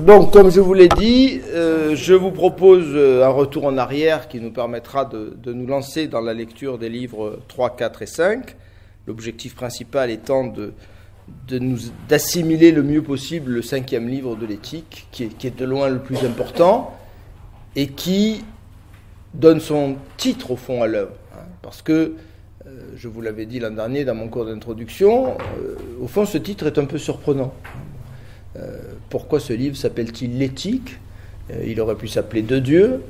Donc, comme je vous l'ai dit, je vous propose un retour en arrière qui nous permettra de nous lancer dans la lecture des livres 3, 4 et 5. L'objectif principal étant d'assimiler le mieux possible le 5e livre de l'éthique, qui est de loin le plus important, et qui donne son titre, au fond, à l'œuvre. Parce que, je vous l'avais dit l'an dernier dans mon cours d'introduction, au fond, ce titre est un peu surprenant. Pourquoi ce livre s'appelle-t-il l'éthique? Il aurait pu s'appeler De Dieu.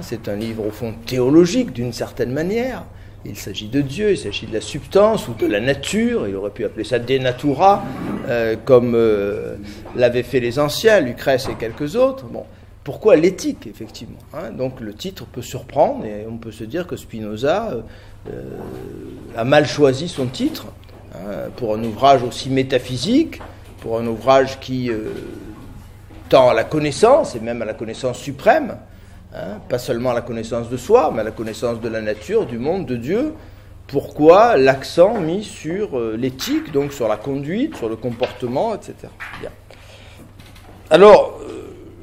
C'est un livre, au fond, théologique, d'une certaine manière. Il s'agit de Dieu, il s'agit de la substance ou de la nature. Il aurait pu appeler ça De Natura, comme l'avaient fait les anciens, Lucrèce et quelques autres. Bon. Pourquoi l'éthique, effectivement? Donc le titre peut surprendre et on peut se dire que Spinoza a mal choisi son titre pour un ouvrage aussi métaphysique, pour un ouvrage qui tend à la connaissance, et même à la connaissance suprême, pas seulement à la connaissance de soi, mais à la connaissance de la nature, du monde, de Dieu. Pourquoi l'accent mis sur l'éthique, donc sur la conduite, sur le comportement, etc. Bien. Alors,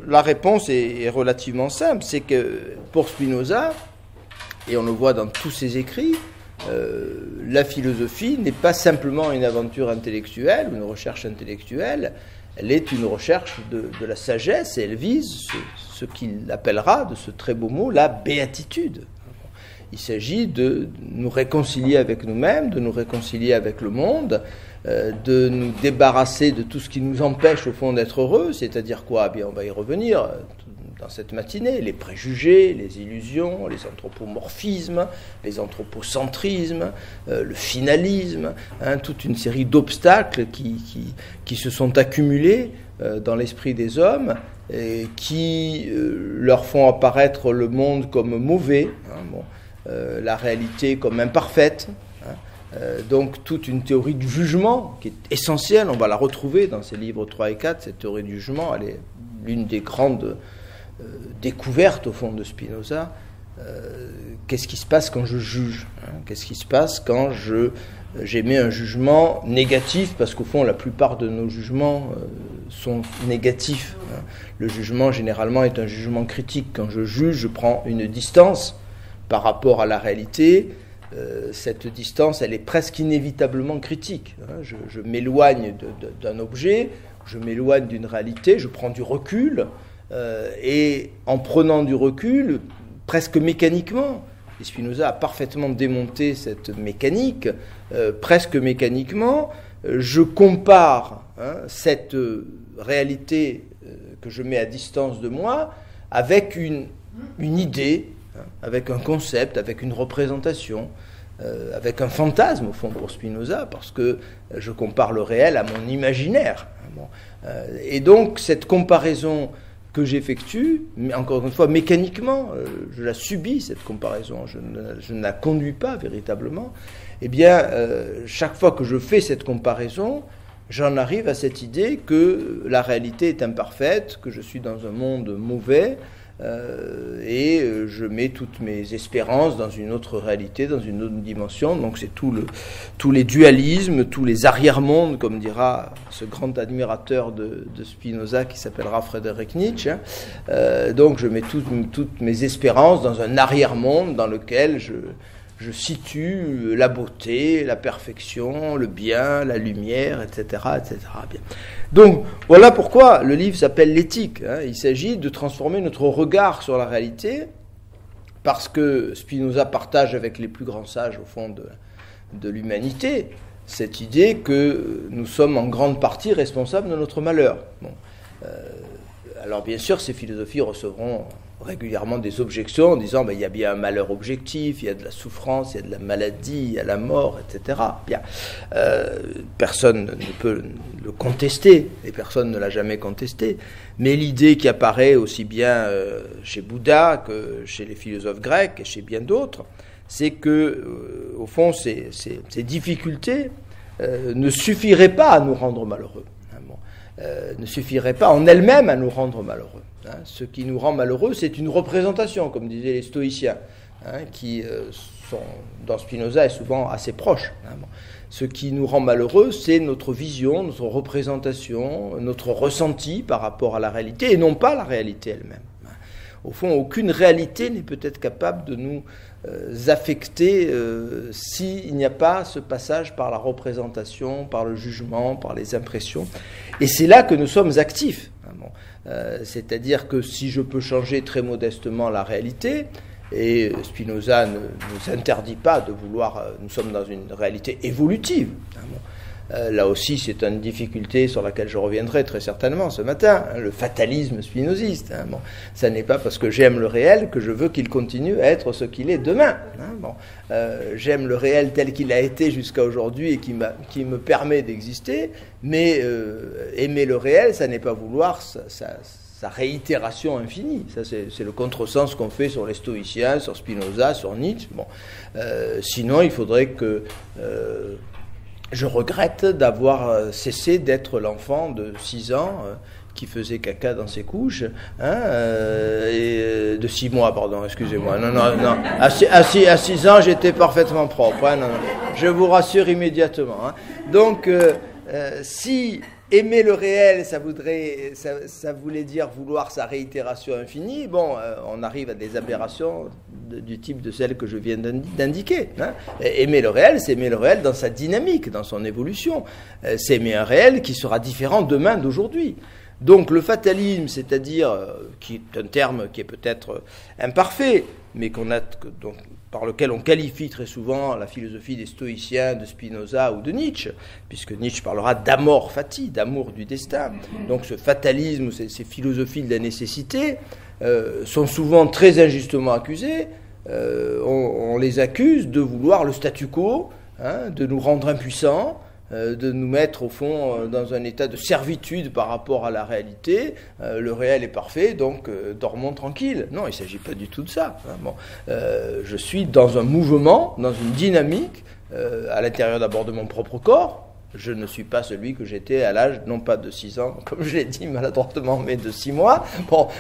la réponse est relativement simple, c'est que pour Spinoza, et on le voit dans tous ses écrits, la philosophie n'est pas simplement une aventure intellectuelle, une recherche intellectuelle, elle est une recherche de la sagesse et elle vise ce qu'il appellera, de ce très beau mot, la béatitude. Il s'agit de nous réconcilier avec nous-mêmes, de nous réconcilier avec le monde, de nous débarrasser de tout ce qui nous empêche au fond d'être heureux, c'est-à-dire quoi? Bien, on va y revenir dans cette matinée, les préjugés, les illusions, les anthropomorphismes, les anthropocentrismes, le finalisme, toute une série d'obstacles qui se sont accumulés dans l'esprit des hommes et qui leur font apparaître le monde comme mauvais, la réalité comme imparfaite. Donc toute une théorie du jugement qui est essentielle, on va la retrouver dans ces livres 3 et 4, cette théorie du jugement, elle est l'une des grandes découvertes au fond de Spinoza. Qu'est-ce qui se passe quand je juge? Qu'est-ce qui se passe quand j'émets un jugement négatif? Parce qu'au fond, la plupart de nos jugements sont négatifs. Le jugement, généralement, est un jugement critique. Quand je juge, je prends une distance par rapport à la réalité. Cette distance, elle est presque inévitablement critique. Je m'éloigne d'un objet, je m'éloigne d'une réalité, je prends du recul, et en prenant du recul, presque mécaniquement, et Spinoza a parfaitement démonté cette mécanique, presque mécaniquement, je compare cette réalité que je mets à distance de moi avec une idée, avec un concept, avec une représentation, avec un fantasme au fond pour Spinoza, parce que je compare le réel à mon imaginaire. Et donc cette comparaison que j'effectue, mais encore une fois mécaniquement, je la subis cette comparaison, je ne la conduis pas véritablement, eh bien chaque fois que je fais cette comparaison, j'en arrive à cette idée que la réalité est imparfaite, que je suis dans un monde mauvais, et je mets toutes mes espérances dans une autre réalité, dans une autre dimension. Donc c'est tous les dualismes, tous les arrière-mondes, comme dira ce grand admirateur de Spinoza qui s'appellera Friedrich Nietzsche. Donc je mets toutes mes espérances dans un arrière-monde dans lequel je situe la beauté, la perfection, le bien, la lumière, etc., etc. Bien. Donc, voilà pourquoi le livre s'appelle l'éthique. Il s'agit de transformer notre regard sur la réalité, parce que Spinoza partage avec les plus grands sages, au fond, de l'humanité, cette idée que nous sommes en grande partie responsables de notre malheur. Alors, bien sûr, ces philosophies recevront régulièrement des objections en disant il y a bien un malheur objectif, il y a de la souffrance, il y a de la maladie, il y a la mort, etc. Bien, personne ne peut le contester, et personne ne l'a jamais contesté, mais l'idée qui apparaît aussi bien chez Bouddha que chez les philosophes grecs et chez bien d'autres, c'est que, au fond, ces difficultés ne suffiraient pas à nous rendre malheureux. Ne suffirait pas en elle-même à nous rendre malheureux. Ce qui nous rend malheureux, c'est une représentation, comme disaient les stoïciens, qui sont, dans Spinoza, est souvent assez proches. Ce qui nous rend malheureux, c'est notre vision, notre représentation, notre ressenti par rapport à la réalité, et non pas la réalité elle-même. Au fond, aucune réalité n'est peut-être capable de nous affecter s'il n'y a pas ce passage par la représentation, par le jugement, par les impressions. Et c'est là que nous sommes actifs. C'est-à-dire que si je peux changer très modestement la réalité, et Spinoza ne nous interdit pas de vouloir, nous sommes dans une réalité évolutive. Là aussi, c'est une difficulté sur laquelle je reviendrai très certainement ce matin, le fatalisme spinoziste. Ça n'est pas parce que j'aime le réel que je veux qu'il continue à être ce qu'il est demain. J'aime le réel tel qu'il a été jusqu'à aujourd'hui et qui me permet d'exister, mais aimer le réel, ça n'est pas vouloir sa réitération infinie. Ça, c'est le contresens qu'on fait sur les stoïciens, sur Spinoza, sur Nietzsche. Sinon, il faudrait que je regrette d'avoir cessé d'être l'enfant de 6 ans qui faisait caca dans ses couches, et de 6 mois, pardon, excusez-moi. Non. À 6 ans, j'étais parfaitement propre. Non. Je vous rassure immédiatement. Donc, si aimer le réel, ça voulait dire vouloir sa réitération infinie, on arrive à des aberrations du type de celles que je viens d'indiquer. Aimer le réel, c'est aimer le réel dans sa dynamique, dans son évolution. C'est aimer un réel qui sera différent demain d'aujourd'hui. Donc le fatalisme, c'est-à-dire, qui est un terme qui est peut-être imparfait, mais par lequel on qualifie très souvent la philosophie des stoïciens, de Spinoza ou de Nietzsche, puisque Nietzsche parlera d'amor fati, d'amour du destin. Donc ce fatalisme, ces philosophies de la nécessité, sont souvent très injustement accusées. On les accuse de vouloir le statu quo, de nous rendre impuissants, de nous mettre au fond dans un état de servitude par rapport à la réalité. Le réel est parfait, donc dormons tranquille. Non, il ne s'agit pas du tout de ça. Je suis dans un mouvement, dans une dynamique, à l'intérieur d'abord de mon propre corps. Je ne suis pas celui que j'étais à l'âge, non pas de 6 ans, comme je l'ai dit maladroitement, mais de 6 mois.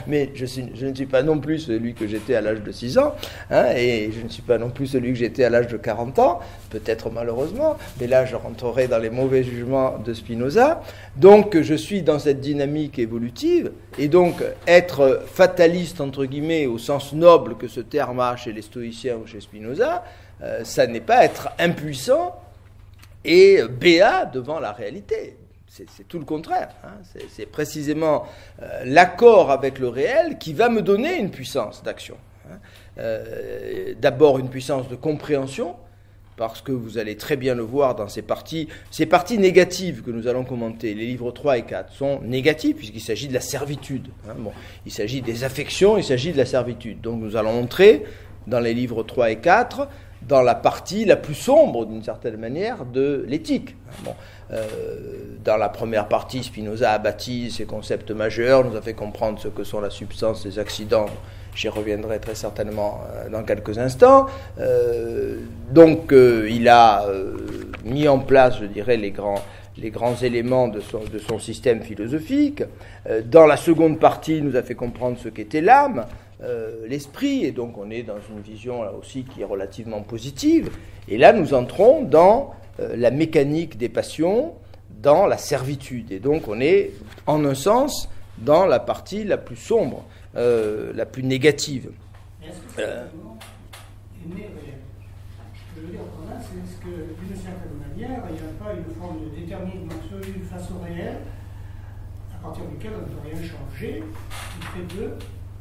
Mais je ne suis pas non plus celui que j'étais à l'âge de 6 ans, et je ne suis pas non plus celui que j'étais à l'âge de 40 ans, peut-être malheureusement, mais là je rentrerai dans les mauvais jugements de Spinoza. Donc je suis dans cette dynamique évolutive, et donc être fataliste, entre guillemets, au sens noble que ce terme a chez les stoïciens ou chez Spinoza, ça n'est pas être impuissant et béat devant la réalité. C'est tout le contraire. C'est précisément l'accord avec le réel qui va me donner une puissance d'action. D'abord une puissance de compréhension, parce que vous allez très bien le voir dans ces parties négatives que nous allons commenter. Les livres 3 et 4 sont négatifs, puisqu'il s'agit de la servitude. Il s'agit des affections, il s'agit de la servitude. Donc nous allons montrer, dans les livres 3 et 4, dans la partie la plus sombre, d'une certaine manière, de l'éthique. Dans la première partie, Spinoza a bâti ces concepts majeurs, nous a fait comprendre ce que sont la substance, les accidents. J'y reviendrai très certainement dans quelques instants. Donc, il a mis en place, je dirais, les grands éléments de son système philosophique. Dans la seconde partie, il nous a fait comprendre ce qu'était l'âme, l'esprit, et donc on est dans une vision là aussi qui est relativement positive. Et là, nous entrons dans la mécanique des passions, dans la servitude. Et donc on est, en un sens, dans la partie la plus sombre, la plus négative. Est-ce que c'est aimer réel ? Je veux dire, c'est que d'une certaine manière, il n'y a pas une forme de déterminisme absolu face au réel, à partir duquel on ne peut rien changer, qui fait d'eux,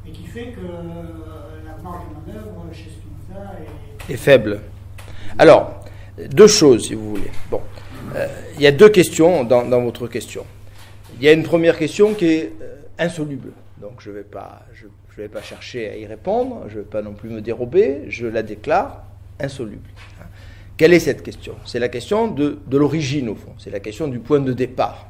et qui fait que la marge de manœuvre chez Spinoza est faible. Alors, 2 choses, si vous voulez. Il y a 2 questions dans votre question. Il y a une première question qui est insoluble. Donc, je ne vais pas chercher à y répondre, je ne vais pas non plus me dérober, je la déclare insoluble. Quelle est cette question ? C'est la question de l'origine, au fond. C'est la question du point de départ.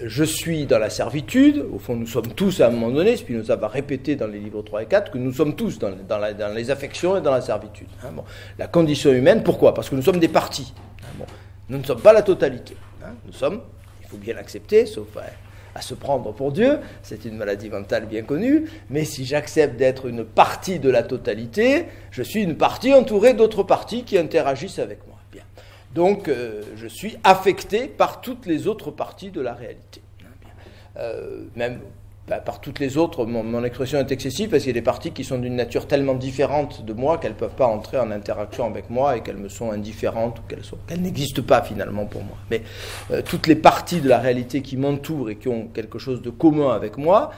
Je suis dans la servitude, au fond nous sommes tous à un moment donné, Spinoza va répéter dans les livres 3 et 4 que nous sommes tous dans les affections et dans la servitude. La condition humaine, pourquoi ? Parce que nous sommes des parties. Nous ne sommes pas la totalité. Nous sommes, il faut bien l'accepter, sauf à se prendre pour Dieu, c'est une maladie mentale bien connue, mais si j'accepte d'être une partie de la totalité, je suis une partie entourée d'autres parties qui interagissent avec moi. Bien. Donc, je suis affecté par toutes les autres parties de la réalité. Même par toutes les autres, mon expression est excessive parce qu'il y a des parties qui sont d'une nature tellement différente de moi qu'elles ne peuvent pas entrer en interaction avec moi et qu'elles me sont indifférentes ou qu'elles n'existent pas finalement pour moi. Mais toutes les parties de la réalité qui m'entourent et qui ont quelque chose de commun avec moi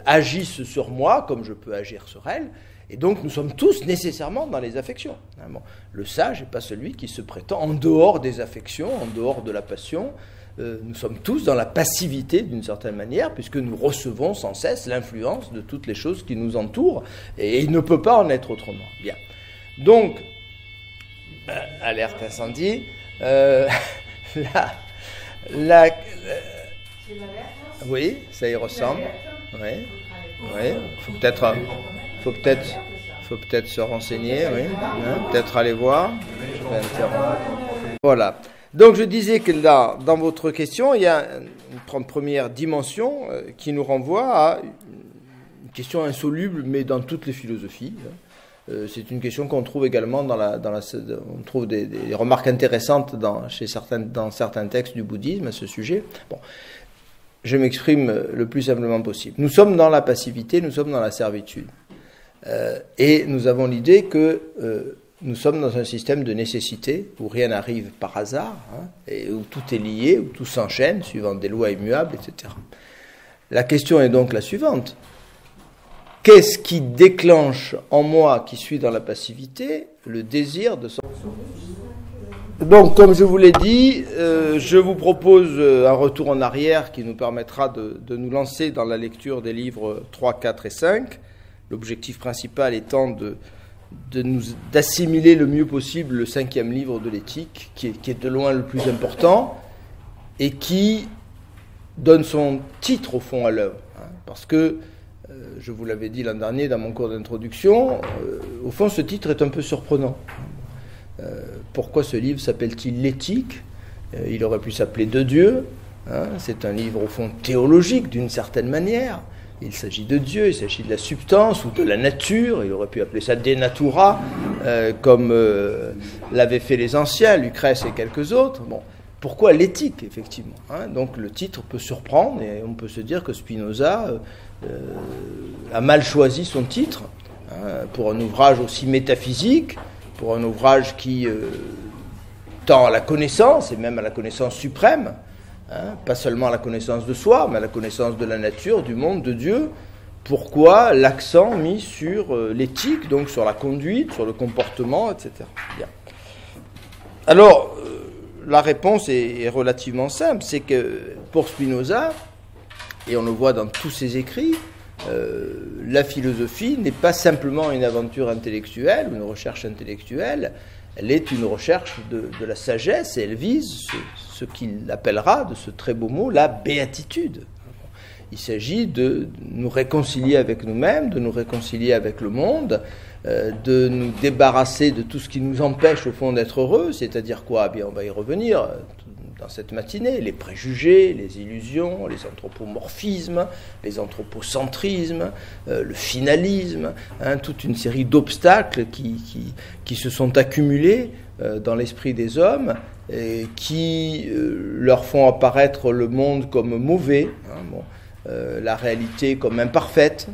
agissent sur moi comme je peux agir sur elles. Et donc nous sommes tous nécessairement dans les affections. Bon, le sage n'est pas celui qui se prétend en dehors des affections, en dehors de la passion. Nous sommes tous dans la passivité d'une certaine manière, puisque nous recevons sans cesse l'influence de toutes les choses qui nous entourent, et il ne peut pas en être autrement. Bien. Donc, alerte incendie. Oui, ça y ressemble. Oui. Oui. Faut peut-être se renseigner, oui. Peut-être aller voir. Je vais interrompre. Voilà. Donc je disais que là, dans votre question, il y a une première dimension qui nous renvoie à une question insoluble, mais dans toutes les philosophies. C'est une question qu'on trouve également on trouve des remarques intéressantes dans certains textes du bouddhisme à ce sujet. Bon, je m'exprime le plus simplement possible. Nous sommes dans la passivité, nous sommes dans la servitude. Et nous avons l'idée que nous sommes dans un système de nécessité où rien n'arrive par hasard, et où tout est lié, où tout s'enchaîne suivant des lois immuables, etc. La question est donc la suivante. Qu'est-ce qui déclenche en moi, qui suis dans la passivité, le désir de sortir ? Donc, comme je vous l'ai dit, je vous propose un retour en arrière qui nous permettra de nous lancer dans la lecture des livres 3, 4 et 5. L'objectif principal étant d'assimiler le mieux possible le 5e livre de l'éthique, qui est de loin le plus important, et qui donne son titre au fond à l'œuvre. Parce que, je vous l'avais dit l'an dernier dans mon cours d'introduction, au fond ce titre est un peu surprenant. Pourquoi ce livre s'appelle-t-il l'éthique ? Il aurait pu s'appeler De Dieu. C'est un livre au fond théologique d'une certaine manière. Il s'agit de Dieu, il s'agit de la substance ou de la nature. Il aurait pu appeler ça De Natura, comme l'avaient fait les anciens, Lucrèce et quelques autres. Bon, pourquoi l'éthique, effectivement ? Donc le titre peut surprendre et on peut se dire que Spinoza a mal choisi son titre pour un ouvrage aussi métaphysique, pour un ouvrage qui tend à la connaissance et même à la connaissance suprême. Pas seulement à la connaissance de soi, mais à la connaissance de la nature, du monde, de Dieu. Pourquoi l'accent mis sur l'éthique, donc sur la conduite, sur le comportement, etc. Bien. Alors, la réponse est relativement simple, c'est que pour Spinoza, et on le voit dans tous ses écrits, la philosophie n'est pas simplement une aventure intellectuelle, une recherche intellectuelle, elle est une recherche de la sagesse et elle vise ce qu'il appellera, de ce très beau mot, la béatitude. Il s'agit de nous réconcilier avec nous-mêmes, de nous réconcilier avec le monde, de nous débarrasser de tout ce qui nous empêche au fond d'être heureux, c'est-à-dire quoi ? Bien, on va y revenir dans cette matinée, les préjugés, les illusions, les anthropomorphismes, les anthropocentrismes, le finalisme, toute une série d'obstacles qui se sont accumulés dans l'esprit des hommes et qui leur font apparaître le monde comme mauvais, la réalité comme imparfaite.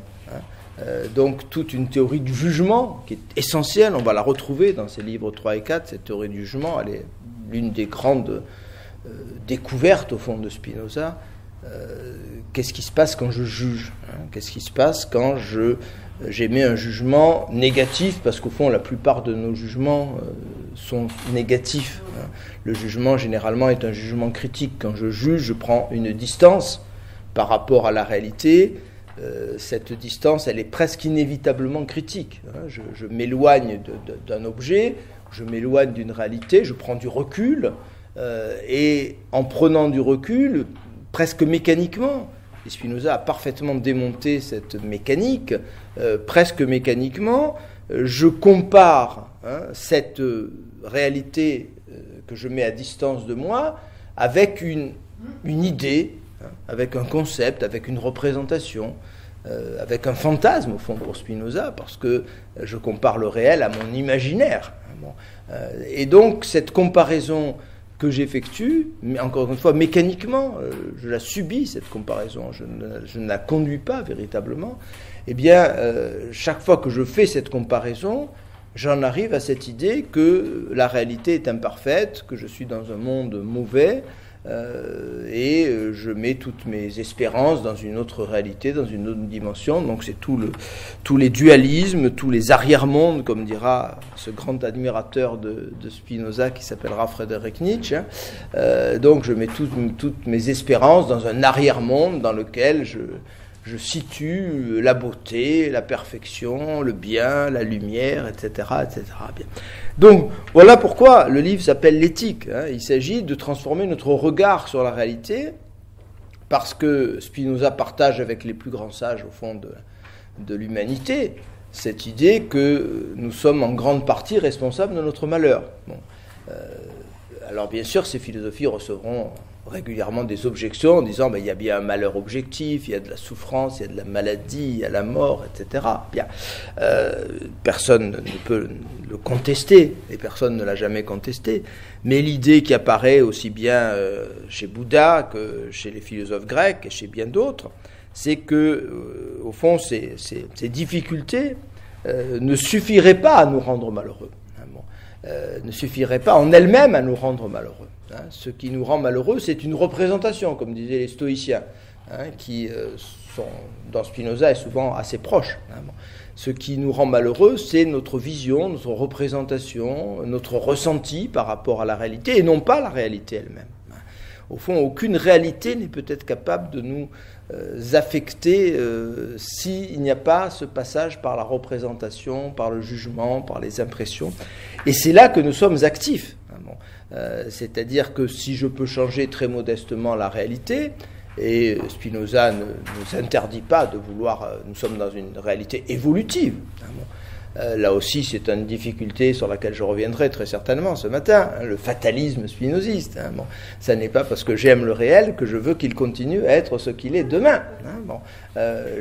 Donc toute une théorie du jugement qui est essentielle, on va la retrouver dans ces livres 3 et 4, cette théorie du jugement, elle est l'une des grandes découverte au fond de Spinoza. Qu'est-ce qui se passe quand je juge ? Qu'est-ce qui se passe quand j'émets un jugement négatif ? Parce qu'au fond, la plupart de nos jugements sont négatifs. Le jugement, généralement, est un jugement critique. Quand je juge, je prends une distance par rapport à la réalité. Cette distance, elle est presque inévitablement critique. Je m'éloigne d'un objet, je m'éloigne d'une réalité, je prends du recul. Et en prenant du recul, presque mécaniquement, et Spinoza a parfaitement démonté cette mécanique, presque mécaniquement, je compare cette réalité que je mets à distance de moi avec une idée, avec un concept, avec une représentation, avec un fantasme au fond pour Spinoza, parce que je compare le réel à mon imaginaire. Et donc cette comparaison que j'effectue, mais encore une fois mécaniquement, je la subis cette comparaison, je ne la conduis pas véritablement, eh bien chaque fois que je fais cette comparaison, j'en arrive à cette idée que la réalité est imparfaite, que je suis dans un monde mauvais, et je mets toutes mes espérances dans une autre réalité, dans une autre dimension. Donc c'est tous les dualismes, tous les arrière-mondes, comme dira ce grand admirateur de Spinoza qui s'appellera Friedrich Nietzsche. Donc je mets toutes mes espérances dans un arrière-monde dans lequel je situe la beauté, la perfection, le bien, la lumière, etc., etc. Bien. Donc, voilà pourquoi le livre s'appelle l'éthique. Il s'agit de transformer notre regard sur la réalité, parce que Spinoza partage avec les plus grands sages, au fond, de l'humanité, cette idée que nous sommes en grande partie responsables de notre malheur. Bon. Alors, bien sûr, ces philosophies recevront régulièrement des objections en disant il y a bien un malheur objectif, il y a de la souffrance, il y a de la maladie, il y a la mort, etc. Bien, personne ne peut le contester, et personne ne l'a jamais contesté, mais l'idée qui apparaît aussi bien chez Bouddha que chez les philosophes grecs et chez bien d'autres, c'est que, au fond, ces difficultés ne suffiraient pas à nous rendre malheureux, ne suffiraient pas en elles-mêmes à nous rendre malheureux. Ce qui nous rend malheureux, c'est une représentation, comme disaient les stoïciens, qui sont, dans Spinoza, est souvent assez proches. Ce qui nous rend malheureux, c'est notre vision, notre représentation, notre ressenti par rapport à la réalité, et non pas la réalité elle-même. Au fond, aucune réalité n'est peut-être capable de nous affecter s'il n'y a pas ce passage par la représentation, par le jugement, par les impressions. Et c'est là que nous sommes actifs. C'est-à-dire que si je peux changer très modestement la réalité, et Spinoza ne nous interdit pas de vouloir, nous sommes dans une réalité évolutive. Là aussi, c'est une difficulté sur laquelle je reviendrai très certainement ce matin, le fatalisme spinoziste. Ça n'est pas parce que j'aime le réel que je veux qu'il continue à être ce qu'il est demain.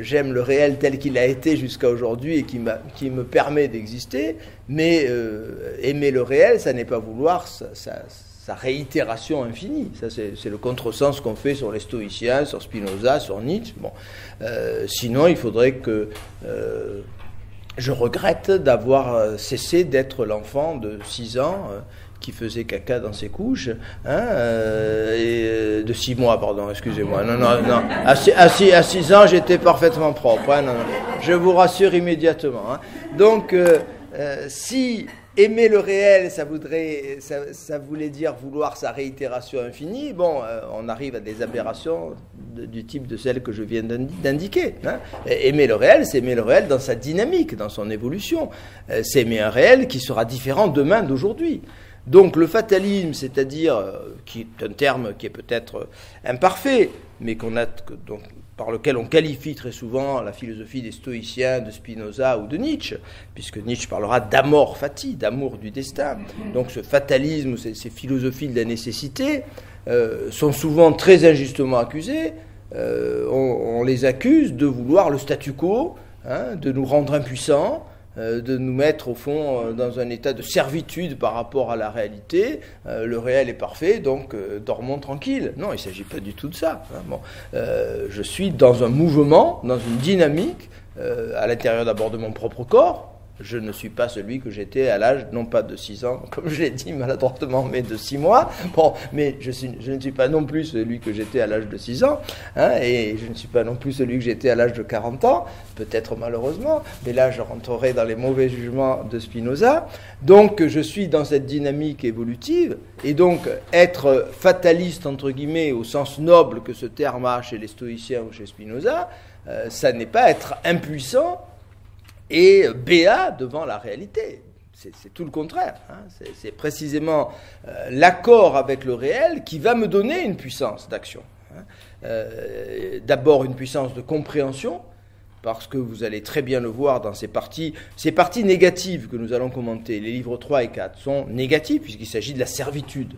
J'aime le réel tel qu'il a été jusqu'à aujourd'hui et qui me permet d'exister, mais aimer le réel, ça n'est pas vouloir sa réitération infinie. Ça, c'est le contresens qu'on fait sur les stoïciens, sur Spinoza, sur Nietzsche. Sinon, il faudrait que... je regrette d'avoir cessé d'être l'enfant de 6 ans qui faisait caca dans ses couches, et de 6 mois, pardon, excusez-moi. Non. À 6 ans, j'étais parfaitement propre. Non. Je vous rassure immédiatement. Donc, si aimer le réel, ça voulait dire vouloir sa réitération infinie, on arrive à des aberrations du type de celles que je viens d'indiquer. Aimer le réel, c'est aimer le réel dans sa dynamique, dans son évolution. C'est aimer un réel qui sera différent demain d'aujourd'hui. Donc le fatalisme, c'est-à-dire, qui est un terme qui est peut-être imparfait, mais par lequel on qualifie très souvent la philosophie des stoïciens, de Spinoza ou de Nietzsche, puisque Nietzsche parlera d'amor fati, d'amour du destin. Donc ce fatalisme, ces philosophies de la nécessité, sont souvent très injustement accusées. On les accuse de vouloir le statu quo, de nous rendre impuissants, de nous mettre au fond dans un état de servitude par rapport à la réalité. Le réel est parfait, donc dormons tranquille. Non, il ne s'agit pas du tout de ça. Je suis dans un mouvement, dans une dynamique, à l'intérieur d'abord de mon propre corps. Je ne suis pas celui que j'étais à l'âge, non pas de 6 ans, comme je l'ai dit maladroitement, mais de 6 mois. Mais je ne suis pas non plus celui que j'étais à l'âge de 6 ans, et je ne suis pas non plus celui que j'étais à l'âge de 40 ans, peut-être malheureusement, mais là je rentrerai dans les mauvais jugements de Spinoza. Donc je suis dans cette dynamique évolutive, et donc être fataliste, entre guillemets, au sens noble que ce terme a chez les stoïciens ou chez Spinoza, ça n'est pas être impuissant et béat devant la réalité. C'est tout le contraire. C'est précisément l'accord avec le réel qui va me donner une puissance d'action. D'abord une puissance de compréhension, parce que vous allez très bien le voir dans ces parties négatives que nous allons commenter. Les livres 3 et 4 sont négatifs puisqu'il s'agit de la servitude.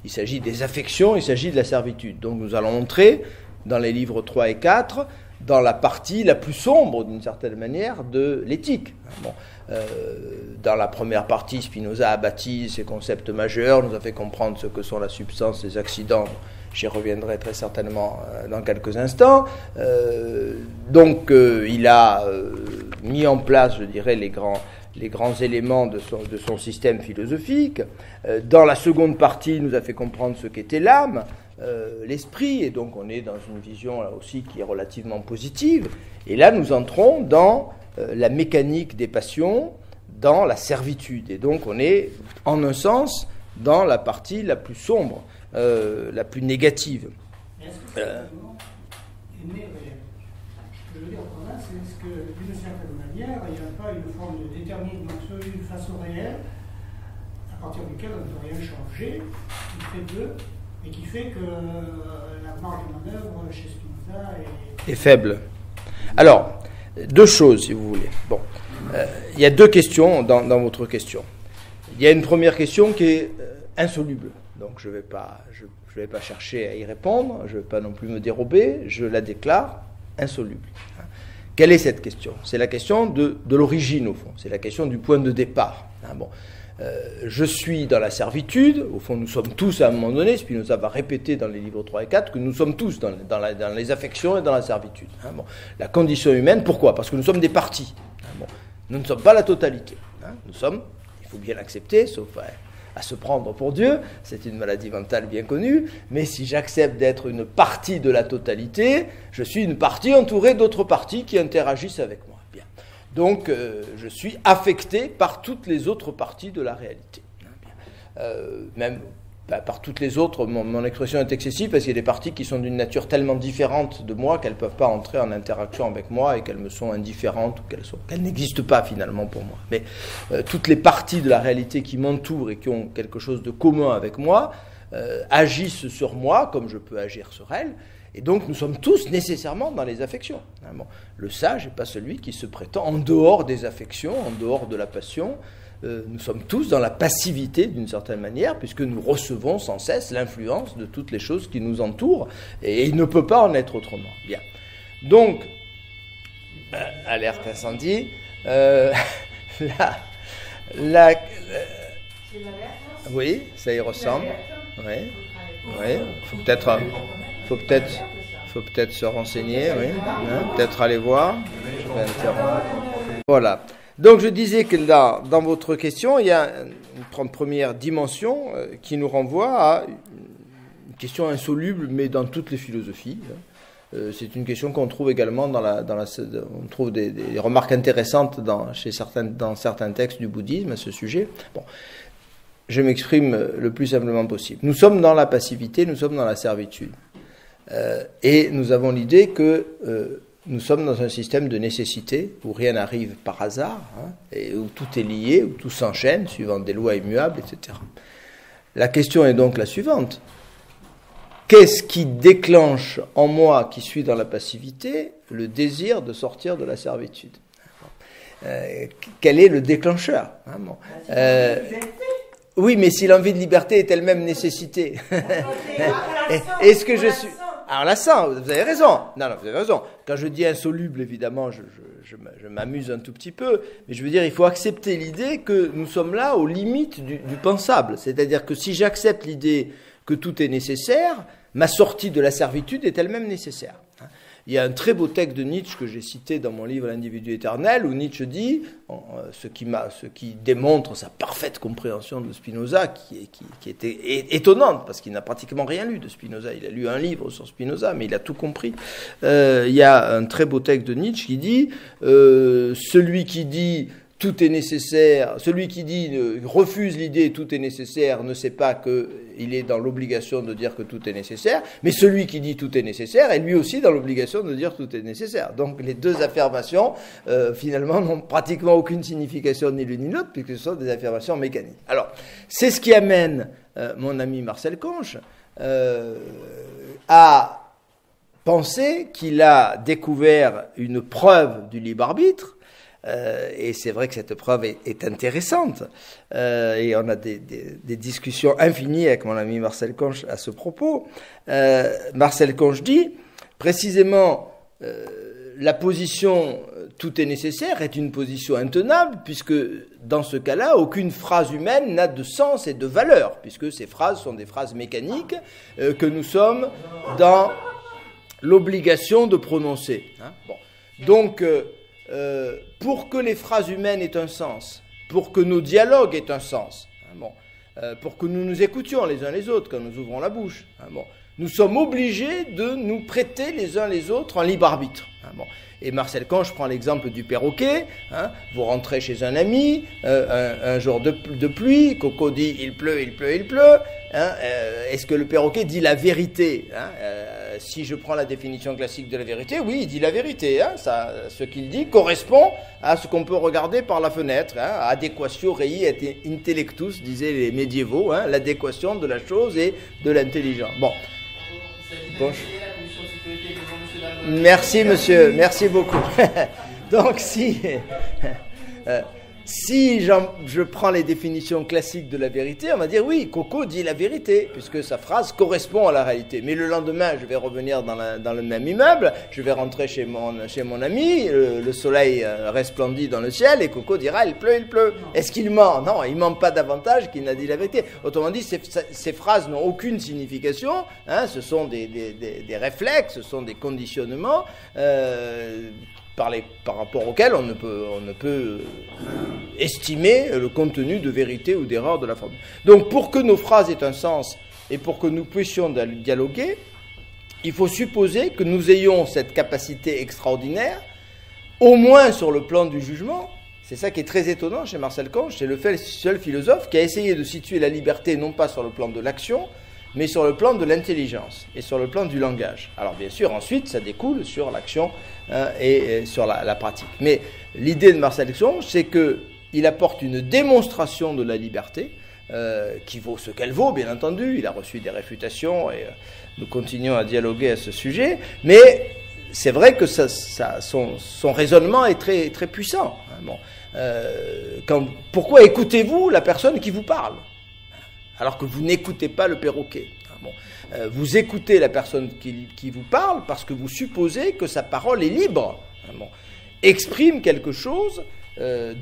Il s'agit des affections, il s'agit de la servitude. Donc nous allons montrer dans les livres 3 et 4 dans la partie la plus sombre, d'une certaine manière, de l'éthique. Bon, dans la première partie, Spinoza a bâti ses concepts majeurs, nous a fait comprendre ce que sont la substance, les accidents. J'y reviendrai très certainement dans quelques instants. Donc, il a mis en place, je dirais, les grands éléments de son système philosophique. Dans la seconde partie, il nous a fait comprendre ce qu'était l'âme, l'esprit, et donc on est dans une vision là aussi qui est relativement positive. Et là, nous entrons dans la mécanique des passions, dans la servitude. Et donc, on est, en un sens, dans la partie la plus sombre, la plus négative. Est-ce que c'est est né réel? Ce que je veux dire par là, c'est ce que, d'une certaine manière, il n'y a pas une forme de déterminisme absolu face au réel, à partir duquel on ne peut rien changer, qui fait d'eux, et qui fait que la marge de manœuvre chez Spinoza est faible. Alors, deux choses, si vous voulez. Bon, il y a deux questions dans votre question. Il y a une première question qui est insoluble. Donc je vais pas chercher à y répondre, je ne vais pas non plus me dérober, je la déclare insoluble. Quelle est cette question? C'est la question de l'origine, au fond, c'est la question du point de départ. Bon, je suis dans la servitude, au fond nous sommes tous à un moment donné, Spinoza va répéter dans les livres 3 et 4 que nous sommes tous dans les affections et dans la servitude. Bon, la condition humaine, pourquoi? Parce que nous sommes des parties. Bon, nous ne sommes pas la totalité. Nous sommes, il faut bien l'accepter, sauf à se prendre pour Dieu, c'est une maladie mentale bien connue, mais si j'accepte d'être une partie de la totalité, je suis une partie entourée d'autres parties qui interagissent avec moi. Bien. Donc, je suis affecté par toutes les autres parties de la réalité. Même par toutes les autres, mon expression est excessive parce qu'il y a des parties qui sont d'une nature tellement différente de moi qu'elles ne peuvent pas entrer en interaction avec moi et qu'elles me sont indifférentes ou qu'elles n'existent pas finalement pour moi. Mais toutes les parties de la réalité qui m'entourent et qui ont quelque chose de commun avec moi agissent sur moi comme je peux agir sur elles. Et donc nous sommes tous nécessairement dans les affections. Bon, le sage n'est pas celui qui se prétend en dehors des affections, en dehors de la passion. Nous sommes tous dans la passivité d'une certaine manière, puisque nous recevons sans cesse l'influence de toutes les choses qui nous entourent, et il ne peut pas en être autrement. Bien. Donc, alerte incendie, oui, ça y ressemble. Oui, oui. Faut peut-être se renseigner, oui. Peut-être aller voir. Je vais interrompre. Voilà. Donc je disais que là, dans votre question, il y a une première dimension qui nous renvoie à une question insoluble, mais dans toutes les philosophies. C'est une question qu'on trouve également on trouve des remarques intéressantes dans certains textes du bouddhisme à ce sujet. Bon, je m'exprime le plus simplement possible. Nous sommes dans la passivité, nous sommes dans la servitude. Et nous avons l'idée que nous sommes dans un système de nécessité où rien n'arrive par hasard, et où tout est lié, où tout s'enchaîne, suivant des lois immuables, etc. La question est donc la suivante. Qu'est-ce qui déclenche en moi, qui suis dans la passivité, le désir de sortir de la servitude? Quel est le déclencheur? Oui, mais si l'envie de liberté est elle-même nécessité, est-ce que je suis... Alors là, ça, vous avez raison. Non, vous avez raison. Quand je dis insoluble, évidemment, je m'amuse un tout petit peu. Mais je veux dire, il faut accepter l'idée que nous sommes là aux limites du pensable. C'est-à-dire que si j'accepte l'idée que tout est nécessaire, ma sortie de la servitude est elle-même nécessaire. Il y a un très beau texte de Nietzsche que j'ai cité dans mon livre L'individu éternel, où Nietzsche dit, ce qui démontre sa parfaite compréhension de Spinoza, qui était étonnante, parce qu'il n'a pratiquement rien lu de Spinoza. Il a lu un livre sur Spinoza, mais il a tout compris. Il y a un très beau texte de Nietzsche qui dit, celui qui dit tout est nécessaire, celui qui refuse l'idée tout est nécessaire ne sait pas qu'il est dans l'obligation de dire que tout est nécessaire, mais celui qui dit tout est nécessaire est lui aussi dans l'obligation de dire tout est nécessaire. Donc les deux affirmations, finalement, n'ont pratiquement aucune signification ni l'une ni l'autre, puisque ce sont des affirmations mécaniques. Alors, c'est ce qui amène mon ami Marcel Conche à penser qu'il a découvert une preuve du libre arbitre. Et c'est vrai que cette preuve est intéressante. Et on a des discussions infinies avec mon ami Marcel Conche à ce propos. Marcel Conche dit, précisément, la position « tout est nécessaire » est une position intenable, puisque dans ce cas-là, aucune phrase humaine n'a de sens et de valeur, puisque ces phrases sont des phrases mécaniques que nous sommes dans l'obligation de prononcer. Hein. Bon. Donc, pour que les phrases humaines aient un sens, pour que nos dialogues aient un sens, hein, bon, pour que nous nous écoutions les uns les autres quand nous ouvrons la bouche, hein, bon, nous sommes obligés de nous prêter les uns les autres en libre arbitre. Hein, bon. Et Marcel Conche, je prends l'exemple du perroquet. Hein, vous rentrez chez un ami, un jour de pluie, Coco dit « il pleut, il pleut, il pleut hein, ». Est-ce que le perroquet dit la vérité hein, si je prends la définition classique de la vérité, oui, il dit la vérité. Hein, ça, ce qu'il dit correspond à ce qu'on peut regarder par la fenêtre. Hein, adéquatio rei et intellectus, disaient les médiévaux, hein, l'adéquation de la chose et de l'intelligence. Bon. Bon. Merci monsieur, merci beaucoup. Donc si je prends les définitions classiques de la vérité, on va dire oui, Coco dit la vérité, puisque sa phrase correspond à la réalité. Mais le lendemain, je vais revenir dans le même immeuble, je vais rentrer chez mon ami, le soleil resplendit dans le ciel, et Coco dira il pleut, il pleut. Est-ce qu'il ment? Non, il ment pas davantage qu'il n'a dit la vérité. Autrement dit, ces phrases n'ont aucune signification, hein, ce sont des réflexes, ce sont des conditionnements, par rapport auquel on ne peut estimer le contenu de vérité ou d'erreur de la formule. Donc, pour que nos phrases aient un sens et pour que nous puissions dialoguer, il faut supposer que nous ayons cette capacité extraordinaire, au moins sur le plan du jugement. C'est ça qui est très étonnant chez Marcel Conche, c'est le seul philosophe qui a essayé de situer la liberté non pas sur le plan de l'action, mais sur le plan de l'intelligence et sur le plan du langage. Alors bien sûr, ensuite, ça découle sur l'action et sur la pratique. Mais l'idée de Marcel Conche, c'est qu'il apporte une démonstration de la liberté qui vaut ce qu'elle vaut, bien entendu. Il a reçu des réfutations et nous continuons à dialoguer à ce sujet. Mais c'est vrai que son raisonnement est très, très puissant. Bon, pourquoi écoutez-vous la personne qui vous parle ? Alors que vous n'écoutez pas le perroquet. Bon, vous écoutez la personne qui vous parle parce que vous supposez que sa parole est libre, bon, exprime quelque chose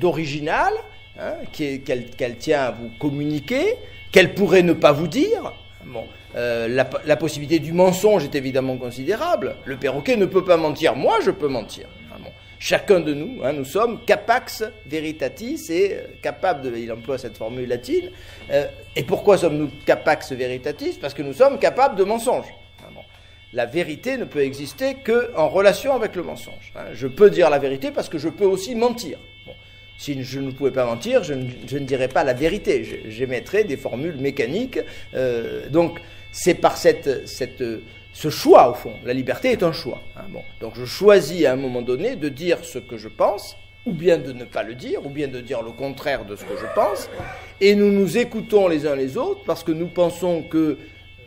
d'original, hein, qu'elle tient à vous communiquer, qu'elle pourrait ne pas vous dire. Bon, la possibilité du mensonge est évidemment considérable. Le perroquet ne peut pas mentir, moi je peux mentir. Bon. Chacun de nous, hein, nous sommes capax veritatis et capables il emploie cette formule latine. Et pourquoi sommes-nous capax veritatis? Parce que nous sommes capables de mensonge. Bon. La vérité ne peut exister qu'en relation avec le mensonge. Hein. Je peux dire la vérité parce que je peux aussi mentir. Bon. Si je ne pouvais pas mentir, je ne dirais pas la vérité. J'émettrais des formules mécaniques. Donc, c'est par ce choix, au fond. La liberté est un choix. Hein, bon. Donc je choisis à un moment donné de dire ce que je pense, ou bien de ne pas le dire, ou bien de dire le contraire de ce que je pense, et nous nous écoutons les uns les autres, parce que nous pensons que,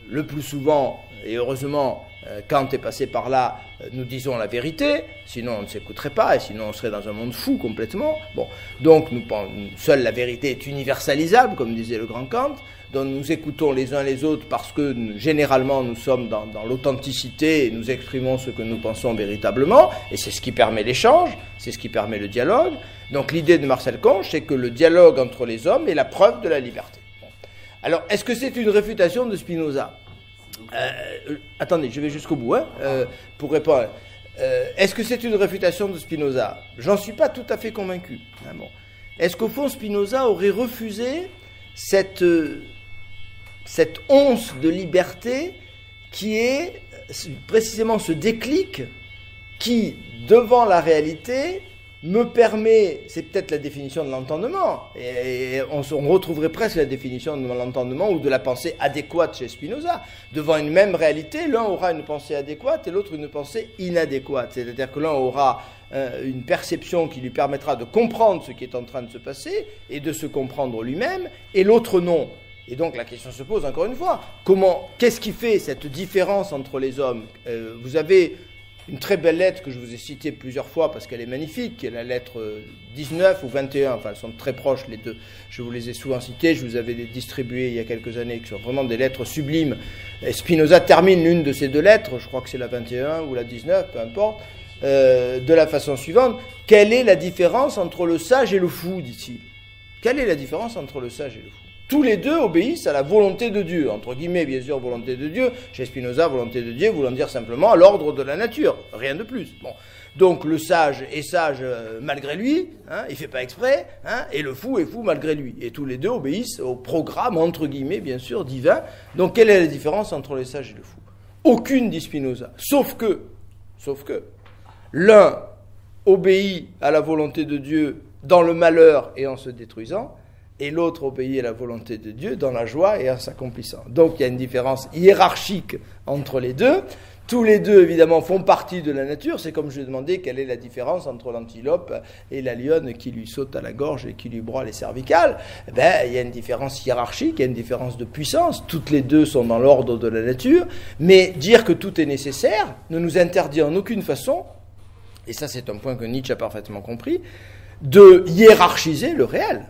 le plus souvent, et heureusement, Kant est passé par là, nous disons la vérité, sinon on ne s'écouterait pas, et sinon on serait dans un monde fou complètement. Bon. Donc seule la vérité est universalisable, comme disait le grand Kant, donc nous écoutons les uns les autres parce que généralement nous sommes dans l'authenticité et nous exprimons ce que nous pensons véritablement, et c'est ce qui permet l'échange, c'est ce qui permet le dialogue. Donc l'idée de Marcel Conche, c'est que le dialogue entre les hommes est la preuve de la liberté. Bon. Alors, est-ce que c'est une réfutation de Spinoza ? Attendez, je vais jusqu'au bout, hein, pour répondre. Est-ce que c'est une réfutation de Spinoza ? J'en suis pas tout à fait convaincu. Hein, bon. Est-ce qu'au fond Spinoza aurait refusé cette once de liberté qui est précisément ce déclic qui, devant la réalité, me permet, c'est peut-être la définition de l'entendement, et on retrouverait presque la définition de l'entendement ou de la pensée adéquate chez Spinoza. Devant une même réalité, l'un aura une pensée adéquate et l'autre une pensée inadéquate. C'est-à-dire que l'un aura une perception qui lui permettra de comprendre ce qui est en train de se passer et de se comprendre lui-même, et l'autre non. Et donc la question se pose encore une fois, qu'est-ce qui fait cette différence entre les hommes ? Vous avez une très belle lettre que je vous ai citée plusieurs fois parce qu'elle est magnifique, qui est la lettre 19 ou 21, enfin elles sont très proches les deux, je vous les ai souvent citées, je vous avais distribuées il y a quelques années, qui sont vraiment des lettres sublimes. Et Spinoza termine l'une de ces deux lettres, je crois que c'est la 21 ou la 19, peu importe, de la façon suivante. Quelle est la différence entre le sage et le fou, dit-il? Quelle est la différence entre le sage et le fou? Tous les deux obéissent à la volonté de Dieu, entre guillemets, bien sûr, volonté de Dieu. Chez Spinoza, volonté de Dieu voulant dire simplement à l'ordre de la nature, rien de plus. Bon. Donc le sage est sage malgré lui, hein, il ne fait pas exprès, hein, et le fou est fou malgré lui. Et tous les deux obéissent au programme, entre guillemets, bien sûr, divin. Donc quelle est la différence entre le sage et le fou? Aucune, dit Spinoza, sauf que l'un obéit à la volonté de Dieu dans le malheur et en se détruisant, et l'autre obéit à la volonté de Dieu dans la joie et en s'accomplissant. Donc il y a une différence hiérarchique entre les deux. Tous les deux, évidemment, font partie de la nature. C'est comme je demandais quelle est la différence entre l'antilope et la lionne qui lui saute à la gorge et qui lui broie les cervicales. Eh ben, il y a une différence hiérarchique, il y a une différence de puissance. Toutes les deux sont dans l'ordre de la nature. Mais dire que tout est nécessaire ne nous interdit en aucune façon, et ça c'est un point que Nietzsche a parfaitement compris, de hiérarchiser le réel.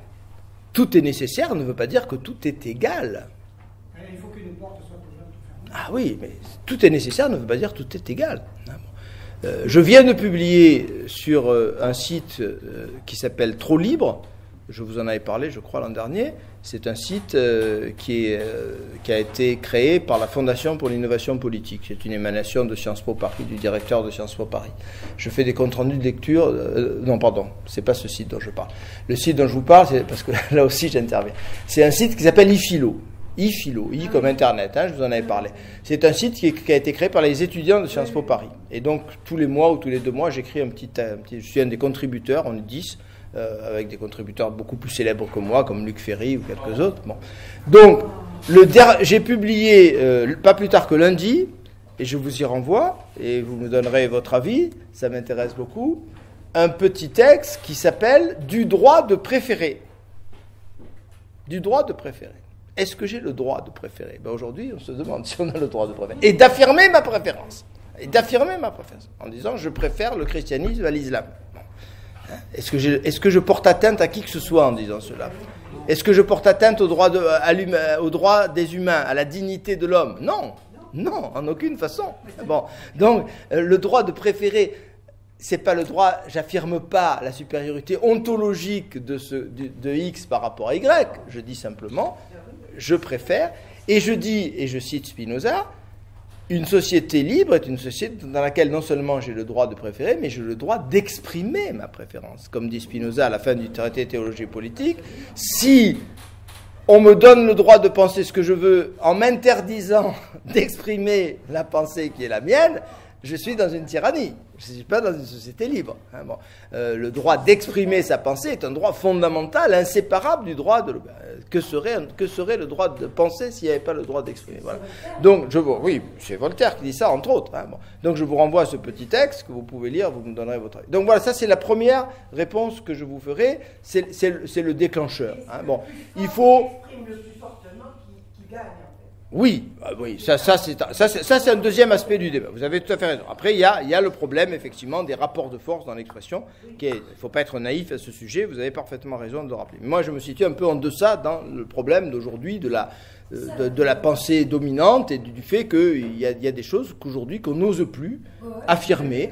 Tout est nécessaire ne veut pas dire que tout est égal. Il faut qu'une porte soit ouverte ou fermée. Ah oui, mais tout est nécessaire ne veut pas dire que tout est égal. Je viens de publier sur un site qui s'appelle Trop Libre, je vous en avais parlé je crois l'an dernier, c'est un site qui a été créé par la Fondation pour l'innovation politique. C'est une émanation de Sciences Po Paris, du directeur de Sciences Po Paris. Je fais des comptes rendus de lecture. Non, pardon, c'est pas ce site dont je parle. Le site dont je vous parle, c'est parce que là aussi j'interviens. C'est un site qui s'appelle iPhilo. iPhilo, I comme Internet, hein, je vous en avais parlé. C'est un site qui a été créé par les étudiants de Sciences Po Paris. Et donc, tous les mois ou tous les 2 mois, j'écris un petit. Je suis un des contributeurs, on est 10. Avec des contributeurs beaucoup plus célèbres que moi, comme Luc Ferry ou quelques autres. Bon. Donc, j'ai publié, pas plus tard que lundi, et je vous y renvoie, et vous me donnerez votre avis, ça m'intéresse beaucoup, un petit texte qui s'appelle « Du droit de préférer ». Du droit de préférer. Est-ce que j'ai le droit de préférer? Ben aujourd'hui, on se demande si on a le droit de préférer. Et d'affirmer ma préférence. En disant « je préfère le christianisme à l'islam ». Est-ce que je porte atteinte à qui que ce soit en disant cela? Est-ce que je porte atteinte au droit des humains, à la dignité de l'homme? Non, en aucune façon. Bon, donc le droit de préférer, c'est pas le droit. J'affirme pas la supériorité ontologique de X par rapport à Y. Je dis simplement, je préfère, et je dis, et je cite Spinoza. Une société libre est une société dans laquelle non seulement j'ai le droit de préférer, mais j'ai le droit d'exprimer ma préférence. Comme dit Spinoza à la fin du traité de théologie politique, si on me donne le droit de penser ce que je veux en m'interdisant d'exprimer la pensée qui est la mienne, je suis dans une tyrannie. Je ne suis pas dans une société libre. Bon. Le droit d'exprimer sa pensée est un droit fondamental, inséparable du droit de... Que serait le droit de penser s'il n'y avait pas le droit d'exprimer? Voilà. Donc, oui, c'est Voltaire qui dit ça, entre autres. Bon. Donc, je vous renvoie à ce petit texte que vous pouvez lire, vous me donnerez votre avis. Donc, voilà, ça, c'est la première réponse que je vous ferai. C'est le déclencheur. Bon. Il faut... le plus fortement qui gagne. Oui, ça c'est un deuxième aspect du débat. Vous avez tout à fait raison. Après, il y a le problème, effectivement, des rapports de force dans l'expression. Il ne faut pas être naïf à ce sujet, vous avez parfaitement raison de le rappeler. Mais moi, je me situe un peu en deçà dans le problème d'aujourd'hui de la pensée dominante et du fait qu'il y a des choses qu'aujourd'hui qu'on n'ose plus affirmer.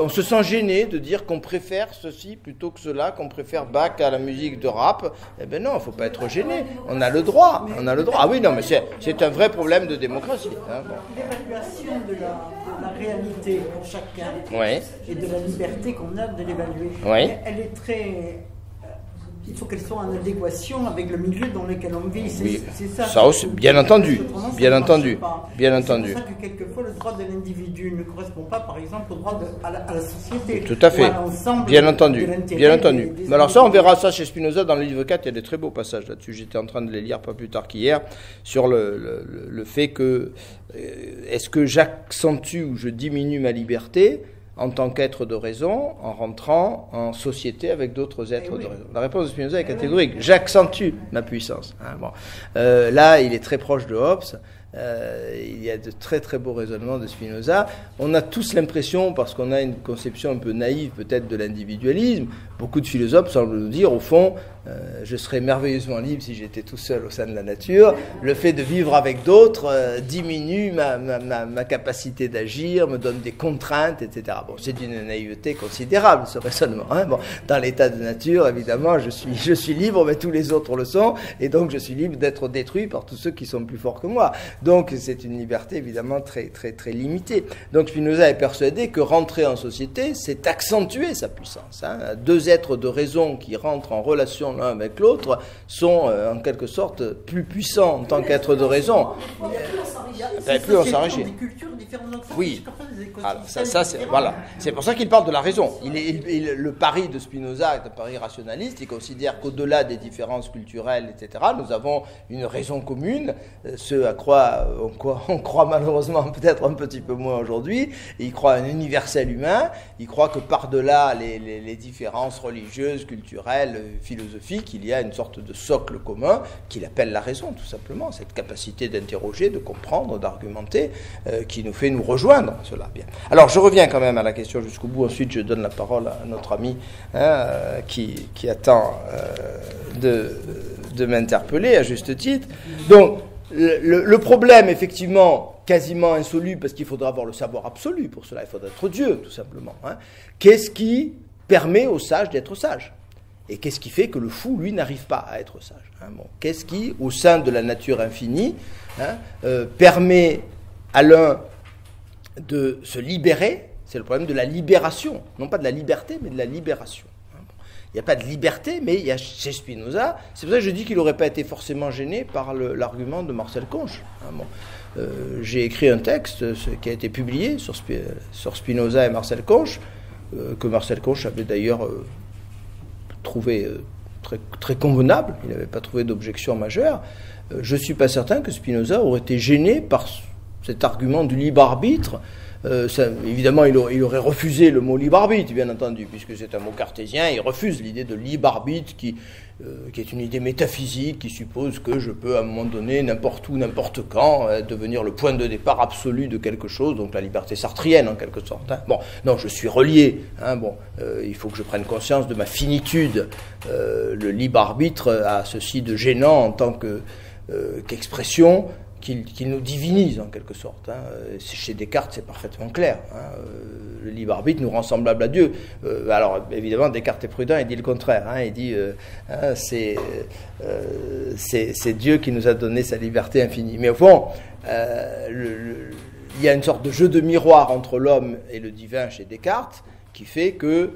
On se sent gêné de dire qu'on préfère ceci plutôt que cela, qu'on préfère Bach à la musique de rap. Eh bien non, il ne faut pas être gêné. On a le droit. Ah oui, non, mais c'est un vrai problème de démocratie. Hein, bon. L'évaluation de la réalité pour chacun et de la liberté qu'on a de l'évaluer, elle est très... Il faut qu'elle soit en adéquation avec le milieu dans lequel on vit. C'est ça aussi, bien entendu. Bien entendu. C'est pour ça que quelquefois le droit de l'individu ne correspond pas, par exemple, au droit à la société. Tout à fait. Bien entendu. Bien entendu. Mais alors ça, on verra ça chez Spinoza dans le livre 4. Il y a des très beaux passages là-dessus. J'étais en train de les lire pas plus tard qu'hier sur le fait que est-ce que j'accentue ou je diminue ma liberté en tant qu'être de raison, en rentrant en société avec d'autres êtres de raison. La réponse de Spinoza est catégorique. J'accentue ma puissance. Là, il est très proche de Hobbes. Il y a de très très beaux raisonnements de Spinoza. On a tous l'impression, parce qu'on a une conception un peu naïve peut-être de l'individualisme, beaucoup de philosophes semblent nous dire, au fond, je serais merveilleusement libre si j'étais tout seul au sein de la nature. Le fait de vivre avec d'autres diminue ma capacité d'agir, me donne des contraintes, etc. Bon, c'est d'une naïveté considérable, ce raisonnement. Hein. Bon, dans l'état de nature, évidemment, je suis libre, mais tous les autres le sont, et donc je suis libre d'être détruit par tous ceux qui sont plus forts que moi. Donc c'est une liberté évidemment très, très, très limitée. Donc Spinoza est persuadé que rentrer en société, c'est accentuer sa puissance. Hein. Deux êtres de raison qui rentrent en relation l'un avec l'autre sont en quelque sorte plus puissants en tant qu'êtres de raison. Plus on s'enrichit. Oui. Alors, voilà. C'est pour ça qu'il parle de la raison. Le pari de Spinoza est un pari rationaliste. Il considère qu'au-delà des différences culturelles, etc., nous avons une raison commune, ce à quoi on croit malheureusement peut-être un petit peu moins aujourd'hui. Il croit à un universel humain. Il croit que par-delà les différences religieuses, culturelles, philosophiques, il y a une sorte de socle commun qu'il appelle la raison, tout simplement. Cette capacité d'interroger, de comprendre, d'argumenter, qui nous fait nous rejoindre cela. Bien. Alors, je reviens quand même à la question jusqu'au bout. Ensuite, je donne la parole à notre ami qui attend de m'interpeller à juste titre. Donc, le problème, effectivement, quasiment insoluble, parce qu'il faudra avoir le savoir absolu pour cela. Il faudra être Dieu, tout simplement. Hein. Qu'est-ce qui permet aux sages d'être sages ? Et qu'est-ce qui fait que le fou, lui, n'arrive pas à être sage ? Hein, bon. Qu'est-ce qui, au sein de la nature infinie, permet à l'un de se libérer ? C'est le problème de la libération. Non pas de la liberté, mais de la libération. Hein, bon. Il n'y a pas de liberté, mais il y a chez Spinoza. C'est pour ça que je dis qu'il n'aurait pas été forcément gêné par l'argument de Marcel Conche. Hein, bon. J'ai écrit un texte qui a été publié sur Spinoza et Marcel Conche, que Marcel Conche avait d'ailleurs trouvé très, très convenable. Il n'avait pas trouvé d'objection majeure. Je ne suis pas certain que Spinoza aurait été gêné par cet argument du libre arbitre. Évidemment, il aurait refusé le mot libre arbitre, bien entendu, puisque c'est un mot cartésien. Il refuse l'idée de libre arbitre qui est une idée métaphysique qui suppose que je peux à un moment donné, n'importe où, n'importe quand, devenir le point de départ absolu de quelque chose, donc la liberté sartrienne en quelque sorte. Hein. Bon, non, je suis relié. Hein, bon, il faut que je prenne conscience de ma finitude. Le libre arbitre a ceci de gênant en tant qu'expression qu'il nous divinise en quelque sorte. Hein. Chez Descartes, c'est parfaitement clair. Hein. Le libre arbitre nous rend semblables à Dieu. Alors, évidemment, Descartes est prudent, il dit le contraire. Hein. Il dit c'est Dieu qui nous a donné sa liberté infinie. Mais au fond, il y a une sorte de jeu de miroir entre l'homme et le divin chez Descartes, qui fait que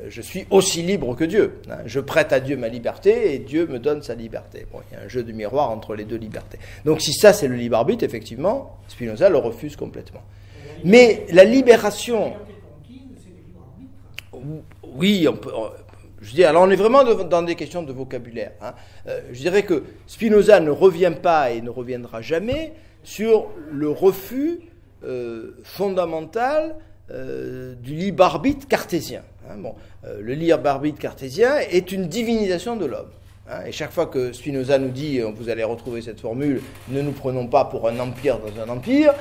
je suis aussi libre que Dieu. Hein. Je prête à Dieu ma liberté et Dieu me donne sa liberté. Bon, il y a un jeu de miroir entre les deux libertés. Donc si ça c'est le libre arbitre, effectivement, Spinoza le refuse complètement. Mais la libération... Oui, je dis, alors on est vraiment dans des questions de vocabulaire. Hein. Je dirais que Spinoza ne revient pas et ne reviendra jamais sur le refus fondamental du libre arbitre cartésien. Hein, bon, le libre arbitre cartésien est une divinisation de l'homme. Hein, et chaque fois que Spinoza nous dit, vous allez retrouver cette formule, ne nous prenons pas pour un empire dans un empire,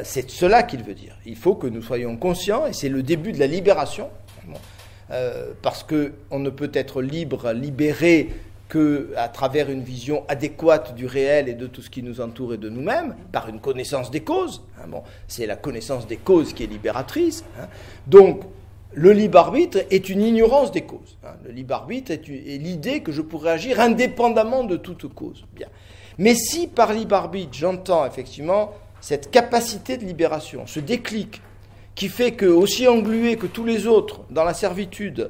c'est cela qu'il veut dire. Il faut que nous soyons conscients, et c'est le début de la libération, bon, parce qu'on ne peut être libéré qu'à travers une vision adéquate du réel et de tout ce qui nous entoure et de nous-mêmes, par une connaissance des causes. Hein, bon, c'est la connaissance des causes qui est libératrice. Hein. Donc, le libre arbitre est une ignorance des causes. Hein. Le libre arbitre est l'idée que je pourrais agir indépendamment de toute cause. Bien. Mais si par libre arbitre, j'entends effectivement cette capacité de libération, ce déclic, qui fait que, aussi englué que tous les autres dans la servitude,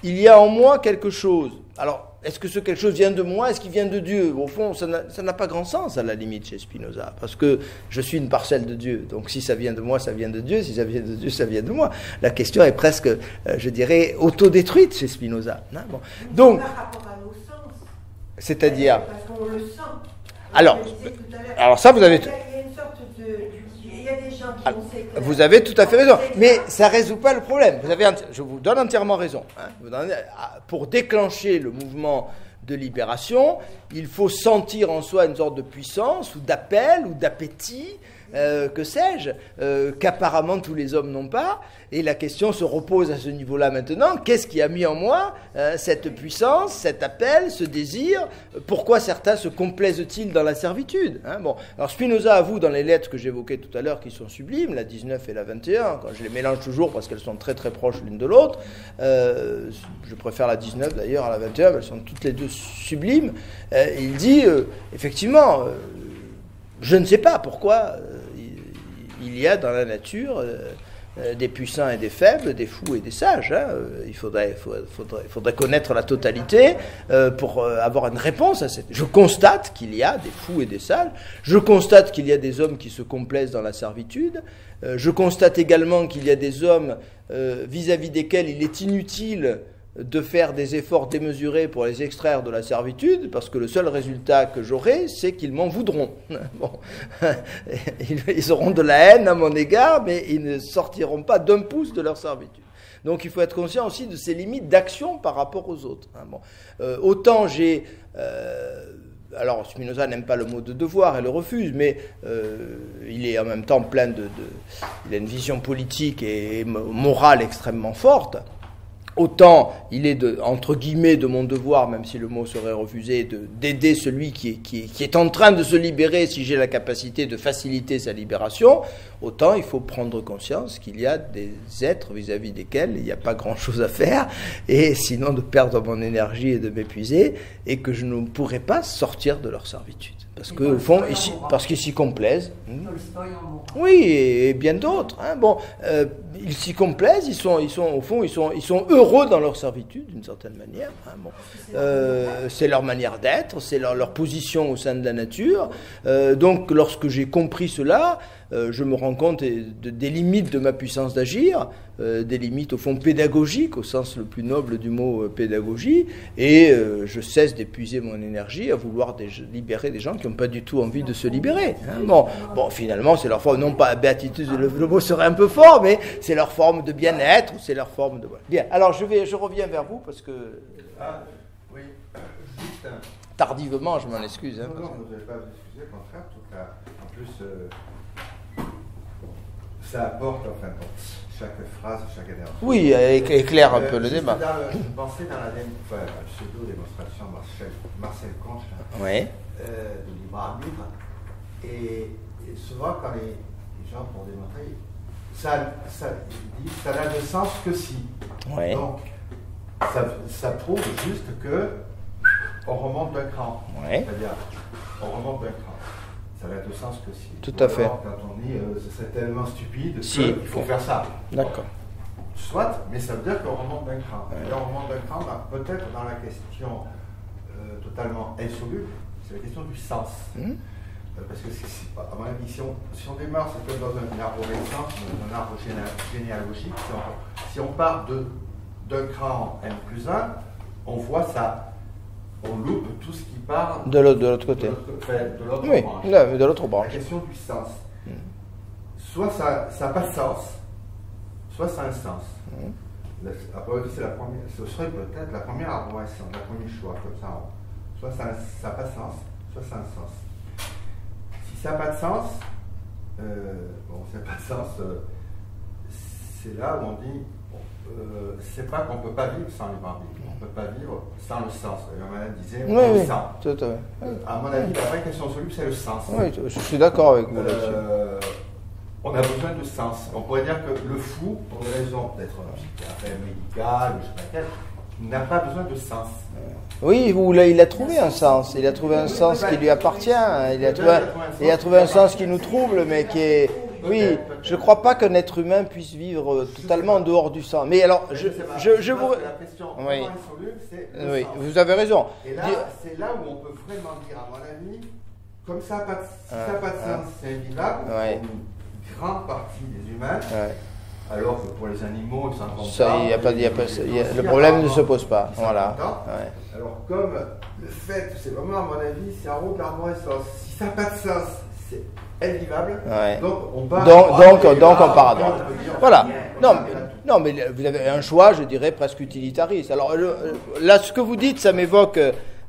il y a en moi quelque chose. Alors, est-ce que ce quelque chose vient de moi? Est-ce qu'il vient de Dieu? Au fond, ça n'a pas grand sens à la limite chez Spinoza, parce que je suis une parcelle de Dieu. Donc si ça vient de moi, ça vient de Dieu. Si ça vient de Dieu, ça vient de moi. La question est presque, je dirais, autodétruite chez Spinoza. Hein, bon. Donc, c'est-à-dire, parce qu'on le sent. Alors ça, vous avez... Il y a une sorte il y a des gens qui ont ces... Vous avez tout à fait raison, mais ça ne résout pas le problème. Je vous donne entièrement raison. Hein. Pour déclencher le mouvement de libération, il faut sentir en soi une sorte de puissance, ou d'appel, ou d'appétit, que sais-je, qu'apparemment tous les hommes n'ont pas. Et la question se repose à ce niveau-là maintenant. Qu'est-ce qui a mis en moi cette puissance, cet appel, ce désir? Pourquoi certains se complaisent-ils dans la servitude, hein? Bon. Alors Spinoza avoue dans les lettres que j'évoquais tout à l'heure qui sont sublimes, la 19 et la 21, quand je les mélange toujours parce qu'elles sont très très proches l'une de l'autre, je préfère la 19 d'ailleurs à la 21, elles sont toutes les deux sublimes. Il dit, effectivement, je ne sais pas pourquoi il y a dans la nature des puissants et des faibles, des fous et des sages. Hein. Il faudrait connaître la totalité pour avoir une réponse à cette... Je constate qu'il y a des fous et des sages. Je constate qu'il y a des hommes qui se complaisent dans la servitude. Je constate également qu'il y a des hommes vis-à-vis desquels il est inutile de faire des efforts démesurés pour les extraire de la servitude, parce que le seul résultat que j'aurai, c'est qu'ils m'en voudront. Bon. Ils auront de la haine à mon égard, mais ils ne sortiront pas d'un pouce de leur servitude. Donc il faut être conscient aussi de ces limites d'action par rapport aux autres. Bon. Autant j'ai... alors Spinoza n'aime pas le mot de devoir et le refuse, mais il est en même temps plein il a une vision politique et morale extrêmement forte. Autant il est, entre guillemets, de mon devoir, même si le mot serait refusé, d'aider celui qui est en train de se libérer, si j'ai la capacité de faciliter sa libération, autant il faut prendre conscience qu'il y a des êtres vis-à-vis desquels il n'y a pas grand-chose à faire, et sinon de perdre mon énergie et de m'épuiser, et que je ne pourrai pas sortir de leur servitude. Parce que, au fond, parce qu'ils s'y complaisent. Oui, et bien d'autres. Hein. Bon, ils s'y complaisent, ils sont heureux dans leur servitude, d'une certaine manière. Hein. Bon. C'est leur manière d'être, c'est leur position au sein de la nature. Donc, lorsque j'ai compris cela, je me rends compte des limites de ma puissance d'agir, des limites au fond pédagogiques, au sens le plus noble du mot pédagogie, et je cesse d'épuiser mon énergie à vouloir libérer des gens qui n'ont pas du tout envie de se libérer. Hein. Bon, finalement, c'est leur forme, non pas béatitude, le mot serait un peu fort, mais c'est leur forme de bien-être, ou c'est leur forme de... Voilà. Bien, alors je reviens vers vous, parce que... oui, juste tardivement, je m'en excuse. Hein, non, vous n'avez pas à vous excuser, au contraire, en tout cas, en plus... ça apporte, enfin, bon, chaque phrase, chaque énergie. Oui, éclaire un peu le débat. Je pensais dans la pseudo-démonstration Marcel Conche, oui. De libre arbitre, et souvent quand les gens, pour démontrer, ça n'a de sens que si. Oui. Donc, ça prouve juste que on remonte d'un cran. Oui. C'est-à-dire, on remonte d'un cran. Ça n'a de sens que si. Tout à fait. Quand on dit c'est tellement stupide si. qu'il faut faire ça. D'accord. Soit, mais ça veut dire qu'on remonte d'un cran. Et on remonte d'un cran, peut-être dans la question totalement insoluble, c'est la question du sens. Parce que, à mon avis, si on démarre, c'est comme dans un arborescence, un arbre généalogique, si on part d'un cran N+1, on voit ça. On loupe tout ce qui part de l'autre côté. De l'autre oui, branche. De l'autre branche. La question du sens. Soit ça n'a pas de sens, soit ça a un sens. Ce serait peut-être la première arborescence, le premier choix, comme ça. Soit ça n'a pas de sens, soit ça a un sens. Si ça n'a pas de sens, ça n'a pas de sens, c'est là où on dit, c'est pas qu'on ne peut pas vivre sans les bandits. On ne peut pas vivre sans le sens. Malin disait, on le sent. Tout à fait. À mon avis, la vraie question soluble, c'est le sens. Oui, je suis d'accord avec vous là-dessus. On a besoin de sens. On pourrait dire que le fou, pour des raisons peut-être médicales, je ne sais pas quelle, n'a pas besoin de sens. Oui, il a trouvé un sens. Il a trouvé un sens qui lui appartient. Il a trouvé un sens qui nous trouble, mais qui est... Oui, je ne crois pas qu'un être humain puisse vivre totalement en dehors du sens. Mais alors, je vous... La question oui. insoluble, c'est le oui, sens. vous avez raison. Et là, c'est là où on peut vraiment dire, à mon avis, comme ça n'a pas de sens, c'est invivable, ouais. pour une grande partie des humains, ouais. alors que pour les animaux, ils s'en comptent pas. Le problème ne se pose pas. Voilà. Ouais. Alors, comme le fait, c'est vraiment, à mon avis, c'est en haut de l'arborescence. Si ça n'a pas de sens, c'est invivable. Ouais. Donc on part à droite. Voilà. Non, mais vous avez un choix, je dirais, presque utilitariste. Alors là, ce que vous dites, ça m'évoque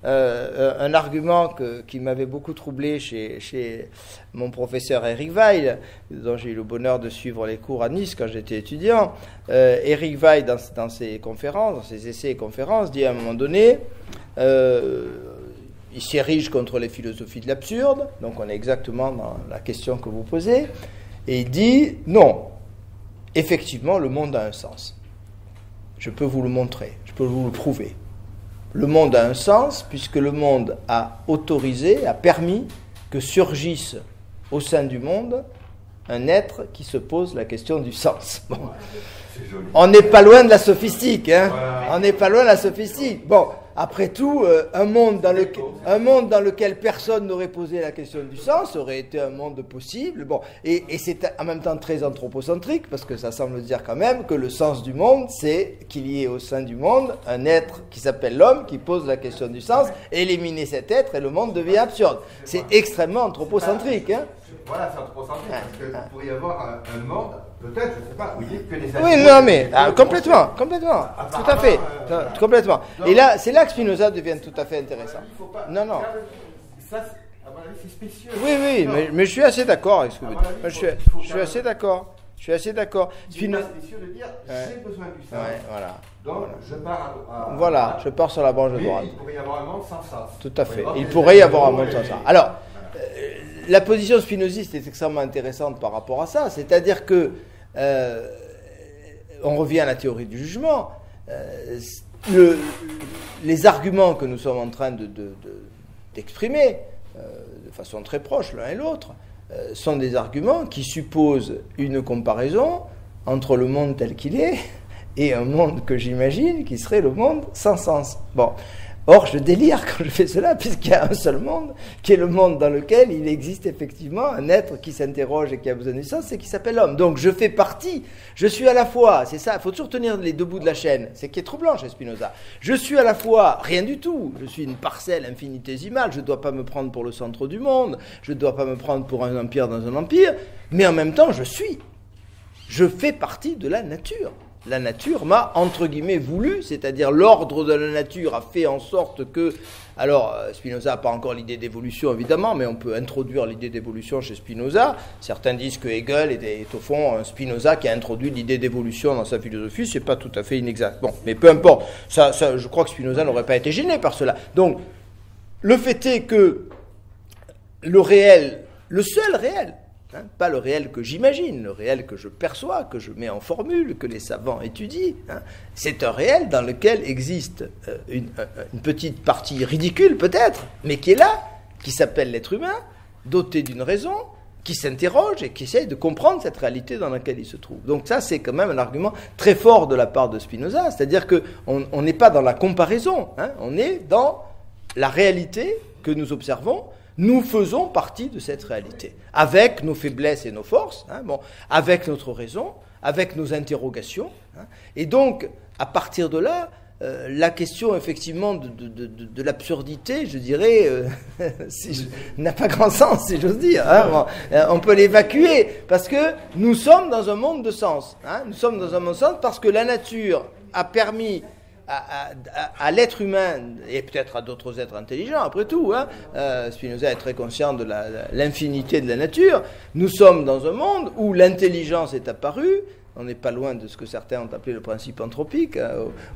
un argument qui m'avait beaucoup troublé chez mon professeur Eric Weil, dont j'ai eu le bonheur de suivre les cours à Nice quand j'étais étudiant. Eric Weil, dans ses conférences, dans ses essais et conférences, dit à un moment donné, il s'érige contre les philosophies de l'absurde, donc on est exactement dans la question que vous posez, et il dit, non, effectivement, le monde a un sens. Je peux vous le montrer, je peux vous le prouver. Le monde a un sens puisque le monde a autorisé, a permis que surgisse au sein du monde un être qui se pose la question du sens. Bon. On n'est pas loin de la sophistique, hein. On n'est pas loin de la sophistique. Bon, après tout, un monde dans lequel personne n'aurait posé la question du sens aurait été un monde possible. Bon, et c'est en même temps très anthropocentrique, parce que ça semble dire quand même que le sens du monde, c'est qu'il y ait au sein du monde un être qui s'appelle l'homme, qui pose la question du sens, éliminer cet être et le monde devient absurde. C'est extrêmement anthropocentrique, hein. Voilà, c'est anthropocentrique, parce que vous pourriez avoir un monde, peut-être, je ne sais pas, où il n'y a que les animaux. Oui, non, mais complètement, tout à fait, complètement. Et là, c'est là que Spinoza devient tout à fait intéressant. Non. Ça, à mon avis, c'est spécieux. Oui, mais je suis assez d'accord avec ce que vous dites. Je suis assez d'accord. Je suis assez d'accord. Spinoza, c'est spécieux de dire, j'ai besoin du sens. Voilà. Donc, je pars à voilà, je pars sur la branche de droite. Il pourrait y avoir un monde sans sens. Tout à fait. Il pourrait y avoir un monde sans sens. Alors, la position spinoziste est extrêmement intéressante par rapport à ça. C'est-à-dire que, on revient à la théorie du jugement, les arguments que nous sommes en train d'exprimer, de façon très proche l'un et l'autre, sont des arguments qui supposent une comparaison entre le monde tel qu'il est et un monde que j'imagine qui serait le monde sans sens. Bon. Or, je délire quand je fais cela, puisqu'il y a un seul monde, qui est le monde dans lequel il existe effectivement un être qui s'interroge et qui a besoin du sens, et qui s'appelle l'homme. Donc, je fais partie, je suis à la fois, c'est ça, il faut toujours tenir les deux bouts de la chaîne, c'est qui est troublant chez Spinoza. Je suis à la fois rien du tout, je suis une parcelle infinitésimale, je ne dois pas me prendre pour le centre du monde, je ne dois pas me prendre pour un empire dans un empire, mais en même temps, je fais partie de la nature. La nature m'a, entre guillemets, voulu, c'est-à-dire l'ordre de la nature a fait en sorte que... Alors, Spinoza n'a pas encore l'idée d'évolution, évidemment, mais on peut introduire l'idée d'évolution chez Spinoza. Certains disent que Hegel est au fond un Spinoza qui a introduit l'idée d'évolution dans sa philosophie. C'est pas tout à fait inexact. Bon, mais peu importe. Ça, je crois que Spinoza n'aurait pas été gêné par cela. Donc, le fait est que le réel, le seul réel, pas le réel que j'imagine, le réel que je perçois, que je mets en formule, que les savants étudient. C'est un réel dans lequel existe une petite partie ridicule peut-être, mais qui est là, qui s'appelle l'être humain, doté d'une raison, qui s'interroge et qui essaye de comprendre cette réalité dans laquelle il se trouve. Donc ça, c'est quand même un argument très fort de la part de Spinoza, c'est-à-dire qu'on n'est pas dans la comparaison, on est dans la réalité que nous observons. Nous faisons partie de cette réalité, avec nos faiblesses et nos forces, avec notre raison, avec nos interrogations. Et donc, à partir de là, la question effectivement de l'absurdité, je dirais, n'a pas grand sens, si j'ose dire. On peut l'évacuer, parce que nous sommes dans un monde de sens. Nous sommes dans un monde de sens parce que la nature a permis... à l'être humain, et peut-être à d'autres êtres intelligents, après tout, Spinoza est très conscient de l'infinité de la nature. Nous sommes dans un monde où l'intelligence est apparue. On n'est pas loin de ce que certains ont appelé le principe anthropique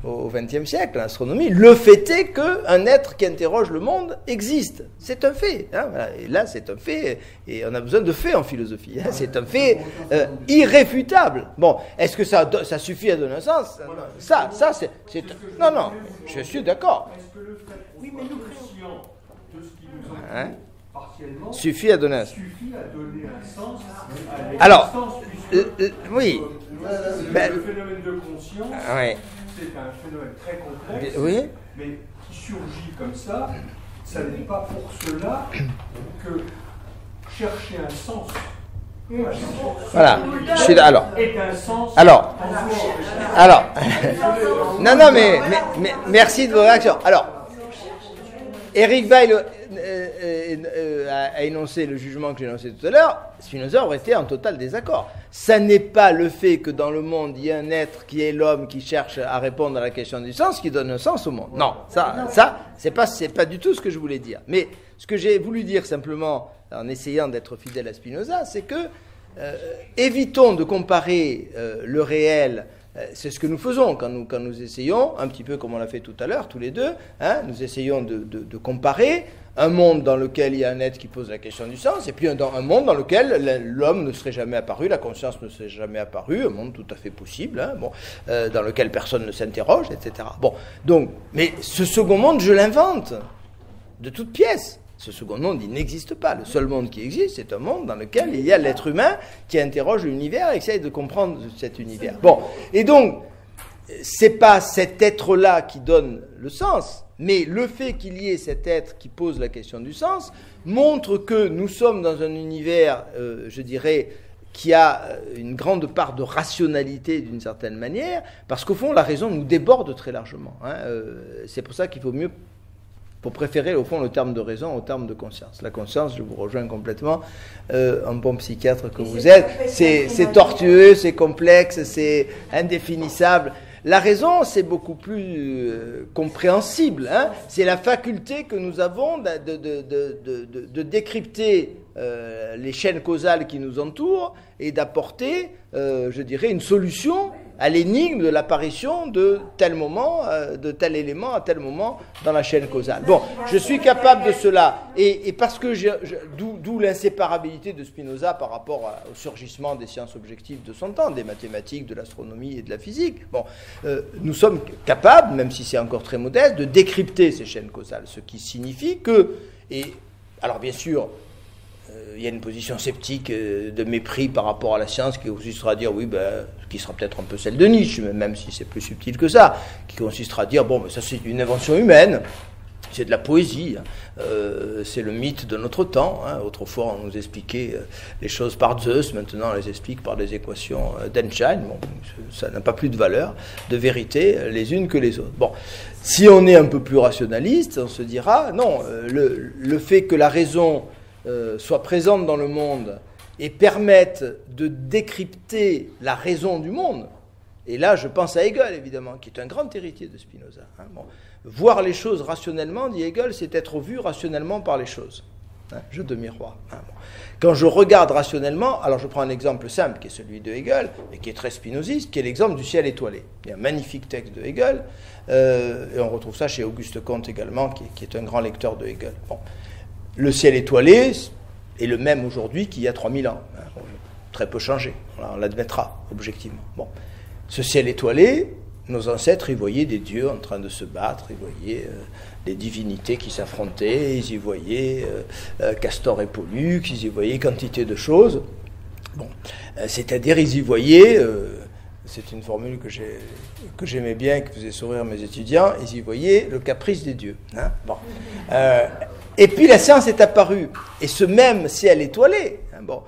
au XXe siècle, l'astronomie. Le fait est qu'un être qui interroge le monde existe. C'est un fait. Voilà. Et là, c'est un fait, et on a besoin de faits en philosophie. C'est un fait irréfutable. Bon, est-ce que ça suffit à donner un sens ? Ça, c'est... Non, je suis d'accord. Est-ce que le fait qu'on soit conscient de ce qui nous entoure partiellement suffit à donner un sens ? Suffit à donner un sens à l'existence. Alors, oui. Le phénomène de conscience, c'est un phénomène très complexe, mais qui surgit comme ça. Ça n'est pas pour cela que chercher un sens. Voilà. Je suis alors. Non, mais merci de vos réactions. Alors, Eric Weil a énoncé le jugement que j'ai énoncé tout à l'heure, Spinoza aurait été en total désaccord. Ça n'est pas le fait que dans le monde, il y a un être qui est l'homme qui cherche à répondre à la question du sens qui donne un sens au monde. Non, ça c'est pas du tout ce que je voulais dire. Mais ce que j'ai voulu dire simplement, en essayant d'être fidèle à Spinoza, c'est que évitons de comparer le réel. C'est ce que nous faisons quand nous essayons, un petit peu comme on l'a fait tout à l'heure, tous les deux, hein, nous essayons de comparer un monde dans lequel il y a un être qui pose la question du sens, et puis un monde dans lequel l'homme ne serait jamais apparu, la conscience ne serait jamais apparue, un monde tout à fait possible, hein, dans lequel personne ne s'interroge, etc. Bon, donc, mais ce second monde, je l'invente, de toutes pièces. Ce second monde, il n'existe pas. Le seul monde qui existe, c'est un monde dans lequel il y a l'être humain qui interroge l'univers et essaye de comprendre cet univers. Bon, et donc, c'est pas cet être-là qui donne le sens, mais le fait qu'il y ait cet être qui pose la question du sens montre que nous sommes dans un univers, je dirais, qui a une grande part de rationalité d'une certaine manière, parce qu'au fond, la raison nous déborde très largement. Hein. C'est pour ça qu'il faut préférer au fond le terme de raison au terme de conscience. La conscience, je vous rejoins complètement, un bon psychiatre que vous êtes, c'est tortueux, c'est complexe, c'est indéfinissable. La raison, c'est beaucoup plus compréhensible. Hein. C'est la faculté que nous avons de décrypter les chaînes causales qui nous entourent et d'apporter, je dirais, une solution à l'énigme de l'apparition de tel moment, de tel élément à tel moment dans la chaîne causale. Bon, je suis capable de cela, et parce que d'où l'inséparabilité de Spinoza par rapport au surgissement des sciences objectives de son temps, des mathématiques, de l'astronomie et de la physique. Bon, nous sommes capables, même si c'est encore très modeste, de décrypter ces chaînes causales, ce qui signifie que, et alors bien sûr, il y a une position sceptique de mépris par rapport à la science qui consistera à dire, oui, qui sera peut-être un peu celle de Nietzsche, même si c'est plus subtil que ça, qui consistera à dire, bon, ça c'est une invention humaine, c'est de la poésie, hein. C'est le mythe de notre temps. Hein. Autrefois, on nous expliquait les choses par Zeus, maintenant on les explique par des équations d'Einstein. Bon, ça n'a pas plus de valeur, de vérité, les unes que les autres. Bon, si on est un peu plus rationaliste, on se dira, non, le fait que la raison soit présente dans le monde et permette de décrypter la raison du monde. Et là, je pense à Hegel, évidemment, qui est un grand héritier de Spinoza. Hein. Bon. Voir les choses rationnellement, dit Hegel, c'est être vu rationnellement par les choses. Hein, jeu de miroir. Hein, bon. Quand je regarde rationnellement, alors je prends un exemple simple, qui est celui de Hegel, et qui est très spinoziste, qui est l'exemple du ciel étoilé. Il y a un magnifique texte de Hegel, et on retrouve ça chez Auguste Comte également, qui est un grand lecteur de Hegel. Bon. Le ciel étoilé est le même aujourd'hui qu'il y a 3000 ans. Hein, très peu changé, on l'admettra objectivement. Bon. Ce ciel étoilé, nos ancêtres y voyaient des dieux en train de se battre, ils voyaient des divinités qui s'affrontaient, ils y voyaient Castor et Pollux, ils y voyaient quantité de choses. Bon. C'est-à-dire, ils y voyaient, c'est une formule que j'aimais bien, qui faisait sourire mes étudiants, ils y voyaient le caprice des dieux. Hein, bon. Et puis la science est apparue, et ce même ciel étoilé, hein, bon,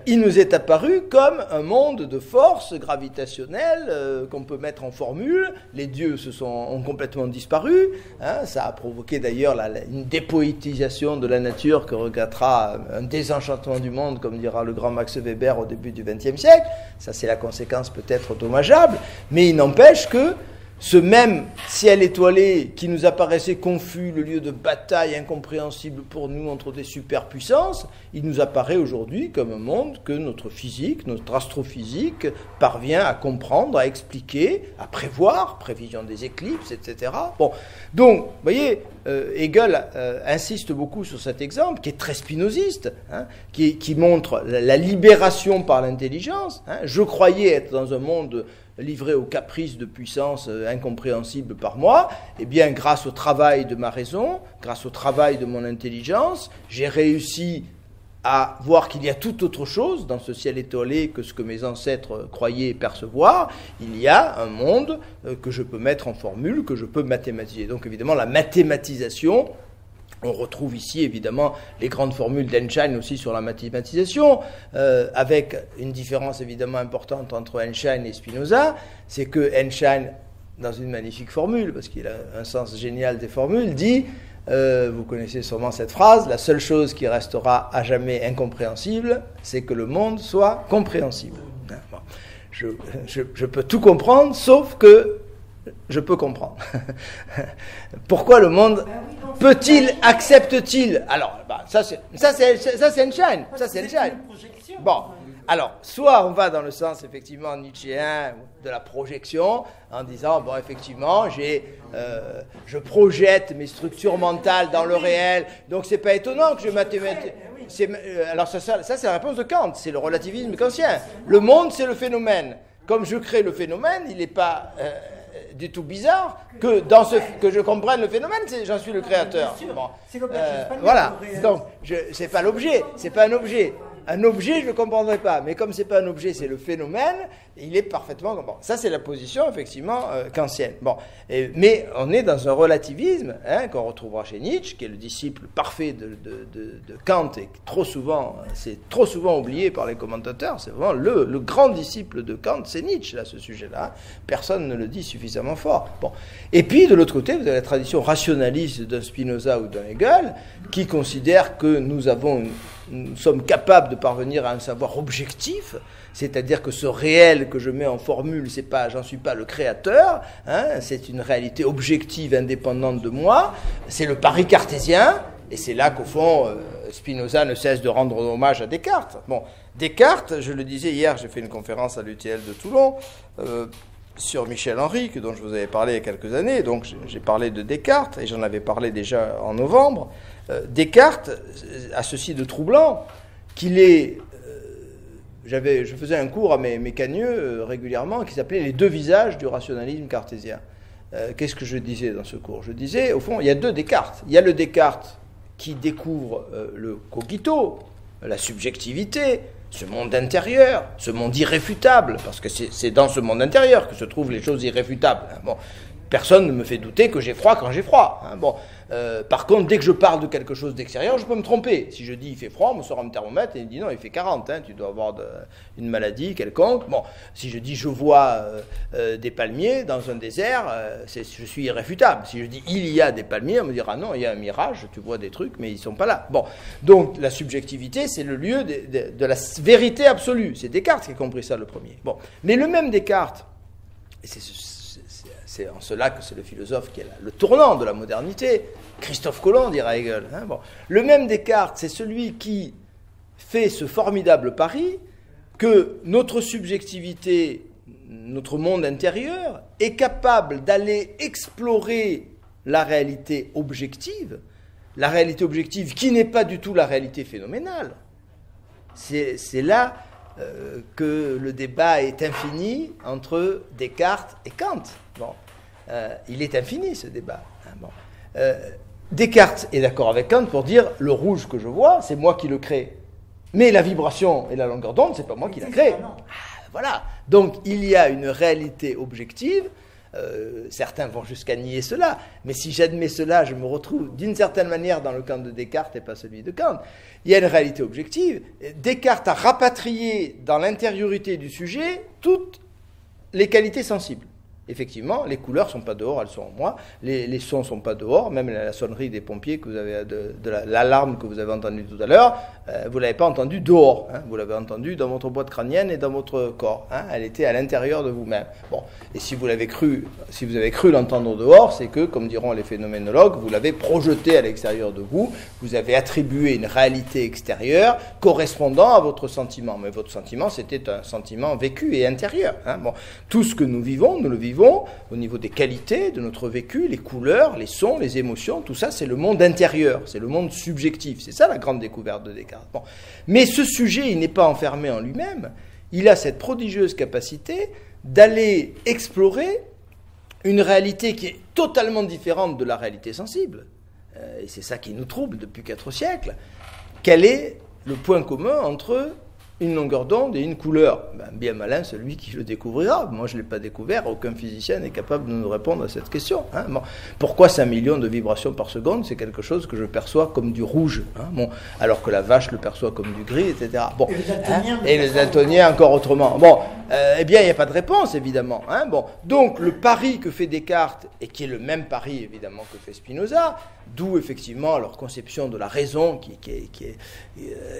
il nous est apparu comme un monde de force gravitationnelle qu'on peut mettre en formule. Les dieux ont complètement disparu. Hein, ça a provoqué d'ailleurs une dépoétisation de la nature que regrettera un désenchantement du monde, comme dira le grand Max Weber au début du XXe siècle. Ça, c'est la conséquence peut-être dommageable, mais il n'empêche que ce même ciel étoilé qui nous apparaissait confus, le lieu de bataille incompréhensible pour nous entre des superpuissances, il nous apparaît aujourd'hui comme un monde que notre physique, notre astrophysique parvient à comprendre, à expliquer, à prévoir, prévision des éclipses, etc. Bon, donc, vous voyez, Hegel insiste beaucoup sur cet exemple qui est très spinoziste, hein, qui montre la libération par l'intelligence. Hein. Je croyais être dans un monde livré aux caprices de puissance incompréhensibles par moi, eh bien, grâce au travail de ma raison, grâce au travail de mon intelligence, j'ai réussi à voir qu'il y a tout autre chose dans ce ciel étoilé que ce que mes ancêtres croyaient percevoir. Il y a un monde que je peux mettre en formule, que je peux mathématiser. Donc, évidemment, la mathématisation, on retrouve ici, évidemment, les grandes formules d'Einstein aussi sur la mathématisation, avec une différence évidemment importante entre Einstein et Spinoza, c'est que Einstein, dans une magnifique formule, parce qu'il a un sens génial des formules, dit Vous connaissez sûrement cette phrase, la seule chose qui restera à jamais incompréhensible, c'est que le monde soit compréhensible. Bon. Je peux tout comprendre, sauf que je peux comprendre. Pourquoi le monde peut-il, accepte-t-il? Alors, ça c'est Einstein. Ça c'est Einstein. Bon, alors, soit on va dans le sens effectivement nietzschéen de la projection, en disant, bon, effectivement, je projette mes structures mentales dans le réel, donc c'est pas étonnant que je mathématique. Alors ça c'est la réponse de Kant, c'est le relativisme kantien. Le monde, c'est le phénomène. Comme je crée le phénomène, il n'est pas du tout bizarre que je comprenne le phénomène, j'en suis le créateur. Bon. Voilà, donc c'est pas l'objet, c'est pas un objet. Un objet, je ne le comprendrai pas, mais comme ce n'est pas un objet, c'est le phénomène, il est parfaitement... Bon, ça, c'est la position, effectivement, kantienne. Bon, mais on est dans un relativisme qu'on retrouvera chez Nietzsche, qui est le disciple parfait de Kant, et c'est trop souvent oublié par les commentateurs. C'est vraiment le grand disciple de Kant, c'est Nietzsche, là, ce sujet-là. Personne ne le dit suffisamment fort. Bon. Et puis, de l'autre côté, vous avez la tradition rationaliste d'un Spinoza ou d'un Hegel, qui considère que nous sommes capables de parvenir à un savoir objectif, c'est-à-dire que ce réel que je mets en formule, j'en suis pas le créateur, c'est une réalité objective indépendante de moi, c'est le pari cartésien, et c'est là qu'au fond, Spinoza ne cesse de rendre hommage à Descartes. Bon, Descartes, je le disais hier, j'ai fait une conférence à l'UTL de Toulon, sur Michel Henry, dont je vous avais parlé il y a quelques années, donc j'ai parlé de Descartes, et j'en avais parlé déjà en novembre. Descartes a ceci de troublant qu'il est... je faisais un cours à mes cagneux régulièrement qui s'appelait « Les deux visages du rationalisme cartésien ». Qu'est-ce que je disais dans ce cours? Je disais, au fond, il y a deux Descartes. Il y a le Descartes qui découvre le cogito, la subjectivité, ce monde intérieur, ce monde irréfutable, parce que c'est dans ce monde intérieur que se trouvent les choses irréfutables. Bon, personne ne me fait douter que j'ai froid quand j'ai froid. Bon, par contre, dès que je parle de quelque chose d'extérieur, je peux me tromper. Si je dis il fait froid, on me sort un thermomètre et il me dit non, il fait 40, tu dois avoir une maladie quelconque. Bon, si je dis je vois des palmiers dans un désert, je suis irréfutable. Si je dis il y a des palmiers, on me dira non, il y a un mirage, tu vois des trucs, mais ils ne sont pas là. Bon, donc la subjectivité, c'est le lieu de la vérité absolue. C'est Descartes qui a compris ça le premier. Bon, mais le même Descartes, et c'est en cela que c'est le philosophe qui est le tournant de la modernité, Christophe Colomb, dira Hegel. Bon. Le même Descartes, c'est celui qui fait ce formidable pari que notre subjectivité, notre monde intérieur, est capable d'aller explorer la réalité objective qui n'est pas du tout la réalité phénoménale. C'est là que le débat est infini entre Descartes et Kant. Bon. Il est infini, ce débat. Bon. Descartes est d'accord avec Kant pour dire le rouge que je vois, c'est moi qui le crée. Mais la vibration et la longueur d'onde, c'est pas moi qui la crée. Voilà. Donc il y a une réalité objective. Certains vont jusqu'à nier cela, mais si j'admets cela, je me retrouve d'une certaine manière dans le camp de Descartes et pas celui de Kant. Il y a une réalité objective. Descartes a rapatrié dans l'intériorité du sujet toutes les qualités sensibles. Effectivement, les couleurs ne sont pas dehors, elles sont en moi. Les sons ne sont pas dehors. Même la sonnerie des pompiers, que vous avez l'alarme que vous avez entendue tout à l'heure, vous ne l'avez pas entendue dehors. Vous l'avez entendue dans votre boîte crânienne et dans votre corps. Elle était à l'intérieur de vous-même. Bon. Et si vous avez cru l'entendre dehors, c'est que, comme diront les phénoménologues, vous l'avez projeté à l'extérieur de vous. Vous avez attribué une réalité extérieure correspondant à votre sentiment. Mais votre sentiment, c'était un sentiment vécu et intérieur. Bon. Tout ce que nous vivons, nous le vivons au niveau des qualités de notre vécu, les couleurs, les sons, les émotions, tout ça, c'est le monde intérieur, c'est le monde subjectif. C'est ça la grande découverte de Descartes. Bon. Mais ce sujet, il n'est pas enfermé en lui-même. Il a cette prodigieuse capacité d'aller explorer une réalité qui est totalement différente de la réalité sensible. Et c'est ça qui nous trouble depuis 4 siècles. Quel est le point commun entre une longueur d'onde et une couleur? Bien malin celui qui le découvrira. Moi, je ne l'ai pas découvert. Aucun physicien n'est capable de nous répondre à cette question. Bon. Pourquoi 5 millions de vibrations par seconde? C'est quelque chose que je perçois comme du rouge. Bon. Alors que la vache le perçoit comme du gris, etc. Bon. Et les daltoniens encore autrement. Bon. Eh bien, il n'y a pas de réponse, évidemment. Bon. Donc, le pari que fait Descartes, et qui est le même pari, évidemment, que fait Spinoza, D'où effectivement leur conception de la raison qui est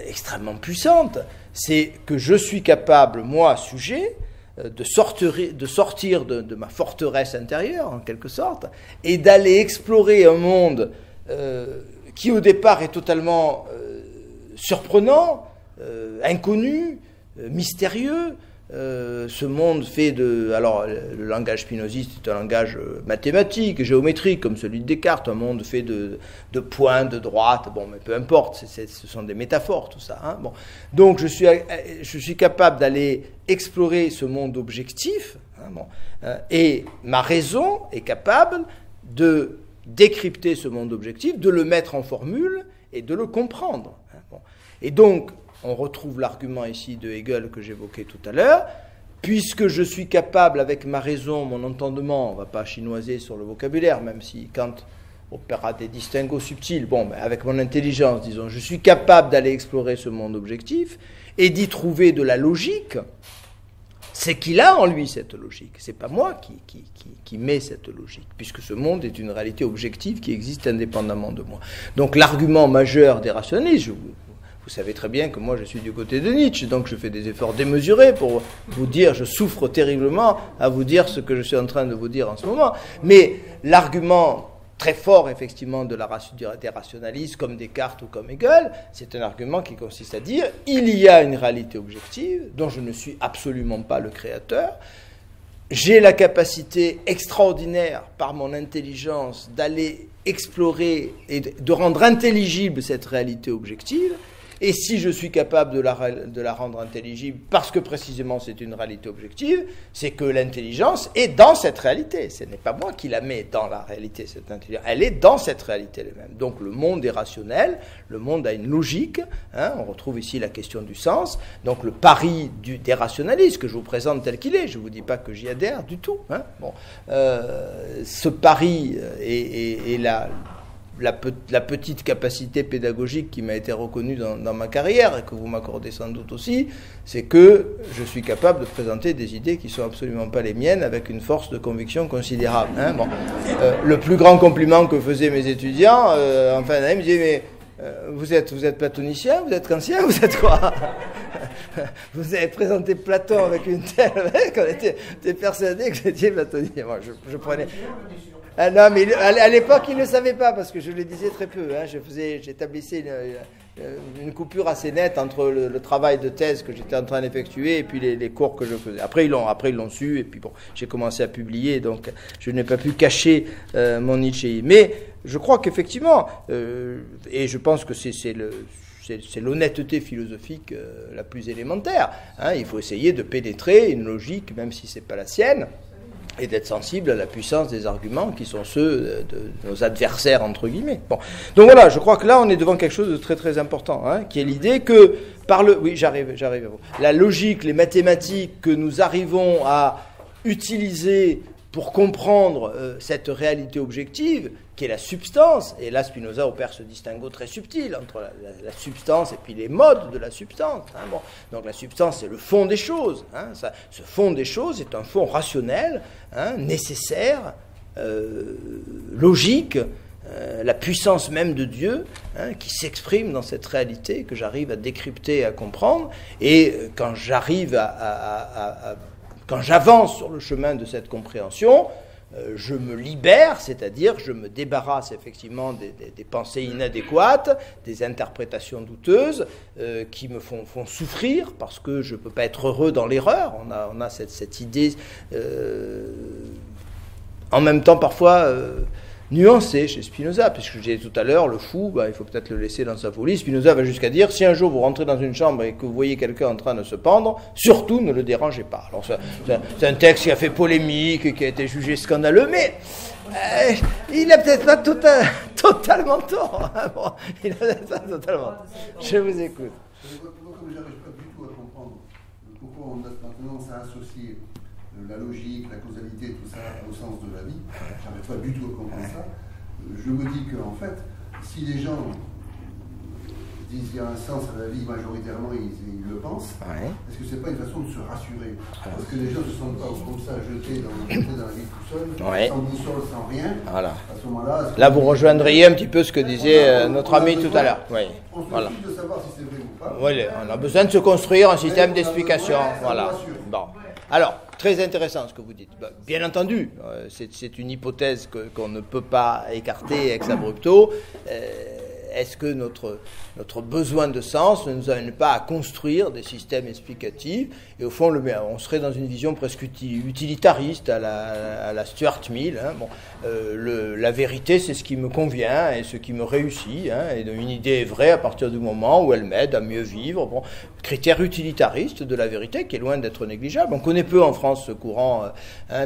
extrêmement puissante. C'est que je suis capable, moi, sujet, de sortir de ma forteresse intérieure, en quelque sorte, et d'aller explorer un monde qui, au départ, est totalement surprenant, inconnu, mystérieux. Ce monde fait de... Alors, le langage spinoziste est un langage mathématique, géométrique, comme celui de Descartes, un monde fait de points, de droites, bon, mais peu importe, ce sont des métaphores, tout ça. Hein, bon. Donc, je suis capable d'aller explorer ce monde objectif, hein, bon, et ma raison est capable de décrypter ce monde objectif, de le mettre en formule et de le comprendre. Hein, bon. Et donc, on retrouve l'argument ici de Hegel que j'évoquais tout à l'heure, puisque je suis capable, avec ma raison, mon entendement, on ne va pas chinoiser sur le vocabulaire, même si Kant opéra des distinguos subtils, bon, mais avec mon intelligence, disons, je suis capable d'aller explorer ce monde objectif et d'y trouver de la logique. C'est qu'il a en lui cette logique, c'est pas moi qui met cette logique, puisque ce monde est une réalité objective qui existe indépendamment de moi. Donc l'argument majeur des rationalistes, vous savez très bien que moi je suis du côté de Nietzsche, donc je fais des efforts démesurés pour vous dire, je souffre terriblement à vous dire ce que je suis en train de vous dire en ce moment. Mais l'argument très fort, effectivement, des rationalistes comme Descartes ou comme Hegel, c'est un argument qui consiste à dire, il y a une réalité objective dont je ne suis absolument pas le créateur. J'ai la capacité extraordinaire, par mon intelligence, d'aller explorer et de rendre intelligible cette réalité objective. Et si je suis capable de la rendre intelligible, parce que précisément c'est une réalité objective, c'est que l'intelligence est dans cette réalité. Ce n'est pas moi qui la mets dans la réalité, cette intelligence. Elle est dans cette réalité elle-même. Donc le monde est rationnel, le monde a une logique. Hein, on retrouve ici la question du sens. Donc le pari des rationalistes que je vous présente tel qu'il est, je ne vous dis pas que j'y adhère du tout. Hein, bon, ce pari est la petite capacité pédagogique qui m'a été reconnue dans ma carrière et que vous m'accordez sans doute aussi, c'est que je suis capable de présenter des idées qui ne sont absolument pas les miennes avec une force de conviction considérable. Hein. Bon. Le plus grand compliment que faisaient mes étudiants en fin d'année, ils me disaient « mais vous êtes platonicien, vous êtes kantien, vous êtes quoi ?» Vous avez présenté Platon avec une telle... qu'on était persuadé que j'étais platonien. Moi, je prenais... Ah non, mais à l'époque, ils ne le savaient pas, parce que je le disais très peu. Hein. J'établissais une coupure assez nette entre le travail de thèse que j'étais en train d'effectuer et puis les cours que je faisais. Après, ils l'ont su, et puis bon, j'ai commencé à publier, donc je n'ai pas pu cacher mon Nietzsche. Mais je crois qu'effectivement, et je pense que c'est l'honnêteté philosophique la plus élémentaire. Hein. Il faut essayer de pénétrer une logique, même si ce n'est pas la sienne, et d'être sensible à la puissance des arguments qui sont ceux de nos adversaires, entre guillemets. Bon. Donc voilà, je crois que là, on est devant quelque chose de très très important, hein, qui est l'idée que, oui, j'arrive à vous. La logique, les mathématiques que nous arrivons à utiliser pour comprendre cette réalité objective, qui est la substance, et là Spinoza opère ce distinguo très subtil entre la substance et puis les modes de la substance. Hein, bon. Donc la substance, c'est le fond des choses. Hein, ce fond des choses est un fond rationnel, hein, nécessaire, logique, la puissance même de Dieu, hein, qui s'exprime dans cette réalité que j'arrive à décrypter et à comprendre. Et quand j'arrive quand j'avance sur le chemin de cette compréhension, je me libère, c'est-à-dire je me débarrasse effectivement des pensées inadéquates, des interprétations douteuses qui me font souffrir parce que je ne peux pas être heureux dans l'erreur. On a cette idée en même temps parfois nuancée chez Spinoza, puisque je disais tout à l'heure, le fou, il faut peut-être le laisser dans sa folie. Spinoza va jusqu'à dire, si un jour vous rentrez dans une chambre et que vous voyez quelqu'un en train de se pendre, surtout ne le dérangez pas. Alors c'est un texte qui a fait polémique, qui a été jugé scandaleux, mais il n'a peut-être pas totalement tort. Hein, bon, il n'a peut-être pas totalement. Je vous écoute. Comme je n'arrive pas du tout à comprendre pourquoi on a tendance à associer la logique, la causalité, tout ça au sens de la vie, j'arrive pas du tout à comprendre ça. Je me dis qu'en fait, si les gens disent qu'il y a un sens à la vie, majoritairement ils le pensent. Ouais. Est-ce que c'est pas une façon de se rassurer? Parce que les gens ne se sentent pas comme ça jetés dans la vie tout seul, ouais. sans boussole, sans rien. Voilà. À ce moment-là, là vous rejoindriez un petit peu ce que disait notre ami tout à l'heure. Oui. On se voilà. de savoir si c'est vrai ou pas. Oui, on a besoin de se construire un système d'explication. Voilà. Bon. Alors, très intéressant ce que vous dites. Bien entendu, c'est une hypothèse qu'on ne peut pas écarter ex abrupto. Est-ce que notre besoin de sens ne nous amène pas à construire des systèmes explicatifs? Et au fond, on serait dans une vision presque utilitariste à la Stuart Mill. Hein. Bon, la vérité, c'est ce qui me convient et ce qui me réussit. Hein. Et une idée est vraie à partir du moment où elle m'aide à mieux vivre. Bon, critère utilitariste de la vérité qui est loin d'être négligeable. On connaît peu en France ce courant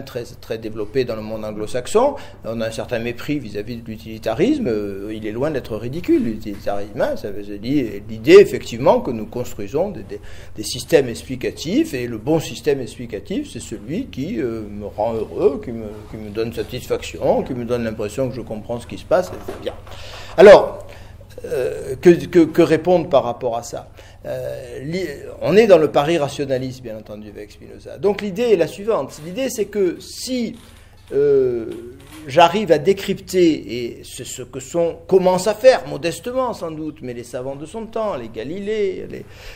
très, très développé dans le monde anglo-saxon. On a un certain mépris vis-à-vis de l'utilitarisme. Il est loin d'être ridicule, l'utilitarisme. Hein. Ça veut dire l'idée, effectivement, que nous construisons des systèmes explicatifs. Et le bon système explicatif, c'est celui qui me rend heureux, qui me donne satisfaction, qui me donne l'impression que je comprends ce qui se passe. C'est bien. Alors, que répondre par rapport à ça? On est dans le pari rationaliste, bien entendu, avec Spinoza. Donc l'idée est la suivante. L'idée, c'est que si j'arrive à décrypter, et c'est ce que commencent à faire, modestement sans doute, mais les savants de son temps, les Galilée,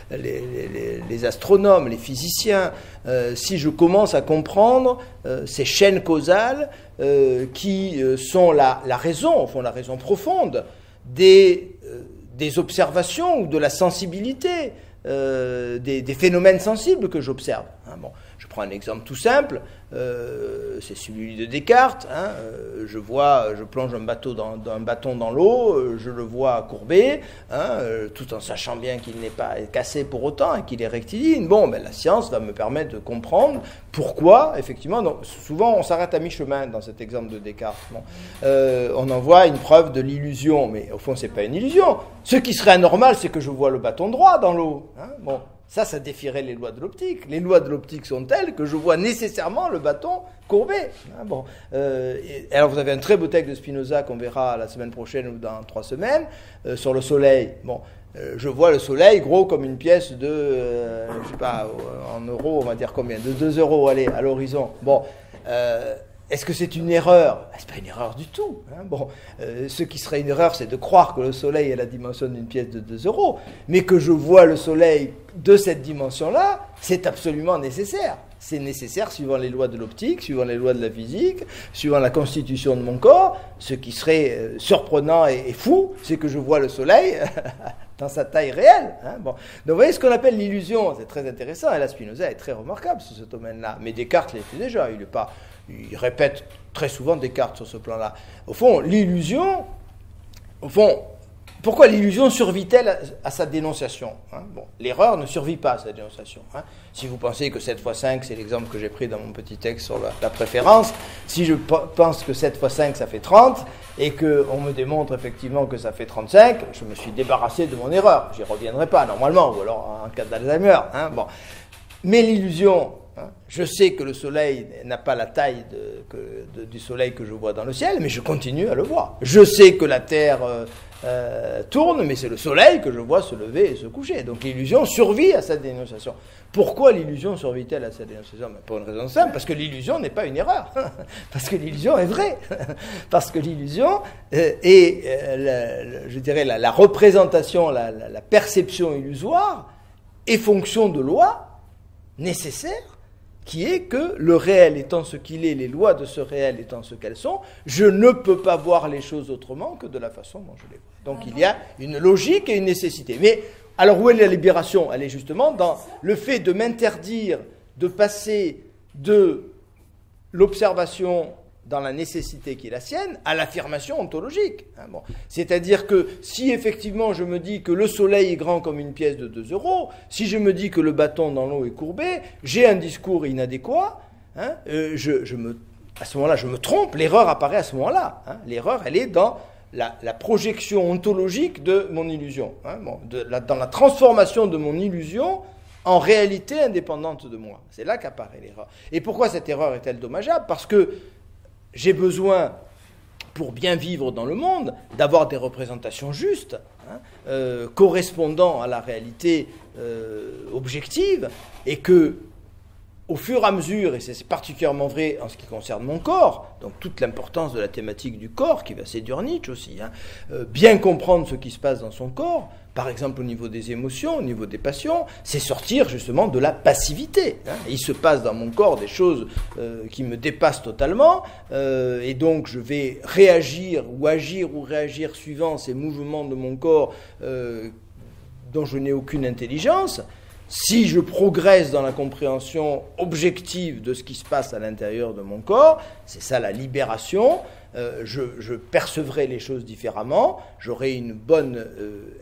les astronomes, les physiciens, si je commence à comprendre ces chaînes causales qui sont la raison, au fond la raison profonde des observations ou de la sensibilité des phénomènes sensibles que j'observe. Hein, bon, je prends un exemple tout simple, c'est celui de Descartes. Hein, je plonge un bâton dans l'eau, je le vois courbé, hein, tout en sachant bien qu'il n'est pas cassé pour autant et qu'il est rectiligne. Bon, la science va me permettre de comprendre pourquoi, effectivement. Donc, souvent, on s'arrête à mi-chemin dans cet exemple de Descartes. Bon, on en voit une preuve de l'illusion, mais au fond, c'est pas une illusion. Ce qui serait anormal, c'est que je vois le bâton droit dans l'eau. Hein, bon. Ça défierait les lois de l'optique. Les lois de l'optique sont telles que je vois nécessairement le bâton courbé. Hein, bon. Alors vous avez un très beau texte de Spinoza qu'on verra la semaine prochaine ou dans 3 semaines sur le soleil. Bon, je vois le soleil gros comme une pièce de, je sais pas, en euros, on va dire combien, de 2 euros, allez, à l'horizon. Bon, est-ce que c'est une erreur? C'est pas une erreur du tout. Hein. Bon, ce qui serait une erreur, c'est de croire que le soleil a la dimension d'une pièce de 2 euros. Mais que je vois le soleil de cette dimension-là, c'est absolument nécessaire. C'est nécessaire suivant les lois de l'optique, suivant les lois de la physique, suivant la constitution de mon corps. Ce qui serait surprenant et fou, c'est que je vois le soleil dans sa taille réelle. Hein. Bon. Donc vous voyez ce qu'on appelle l'illusion, c'est très intéressant. Et là, Spinoza est très remarquable sur ce domaine-là. Mais Descartes l'était déjà, il répète très souvent Descartes sur ce plan-là. Au fond, l'illusion, pourquoi l'illusion survit-elle à sa dénonciation? Hein? Bon, l'erreur ne survit pas à sa dénonciation. Hein? Si vous pensez que 7 x 5, c'est l'exemple que j'ai pris dans mon petit texte sur la préférence, si je pense que 7 x 5, ça fait 30, et qu'on me démontre effectivement que ça fait 35, je me suis débarrassé de mon erreur. J'y reviendrai pas, normalement, ou alors en cas d'Alzheimer. Hein? Bon. Mais l'illusion... Je sais que le soleil n'a pas la taille du soleil que je vois dans le ciel, mais je continue à le voir. Je sais que la Terre tourne, mais c'est le soleil que je vois se lever et se coucher. Donc l'illusion survit à cette dénonciation. Pourquoi l'illusion survit-elle à cette dénonciation? Pour une raison simple, parce que l'illusion n'est pas une erreur. Parce que l'illusion est vraie. Parce que l'illusion est, je dirais, la représentation, la perception illusoire est fonction de lois nécessaires, qui est que le réel étant ce qu'il est, les lois de ce réel étant ce qu'elles sont, je ne peux pas voir les choses autrement que de la façon dont je les vois. Donc il y a une logique et une nécessité. Mais alors où est la libération? Elle est justement dans le fait de m'interdire de passer de l'observation dans la nécessité qui est la sienne, à l'affirmation ontologique. Bon. C'est-à-dire que si effectivement je me dis que le soleil est grand comme une pièce de 2 euros, si je me dis que le bâton dans l'eau est courbé, j'ai un discours inadéquat, hein, à ce moment-là je me trompe, l'erreur apparaît à ce moment-là. Hein. L'erreur, elle est dans la projection ontologique de mon illusion, hein, dans la transformation de mon illusion en réalité indépendante de moi. C'est là qu'apparaît l'erreur. Et pourquoi cette erreur est-elle dommageable? Parce que j'ai besoin, pour bien vivre dans le monde, d'avoir des représentations justes. correspondant à la réalité objective, et que au fur et à mesure, et c'est particulièrement vrai en ce qui concerne mon corps, donc toute l'importance de la thématique du corps qui va séduire Nietzsche aussi, bien comprendre ce qui se passe dans son corps, par exemple au niveau des émotions, au niveau des passions, c'est sortir justement de la passivité. Il se passe dans mon corps des choses qui me dépassent totalement, et donc je vais réagir ou agir ou réagir suivant ces mouvements de mon corps dont je n'ai aucune intelligence. Si je progresse dans la compréhension objective de ce qui se passe à l'intérieur de mon corps, c'est ça la libération, je percevrai les choses différemment, j'aurai une bonne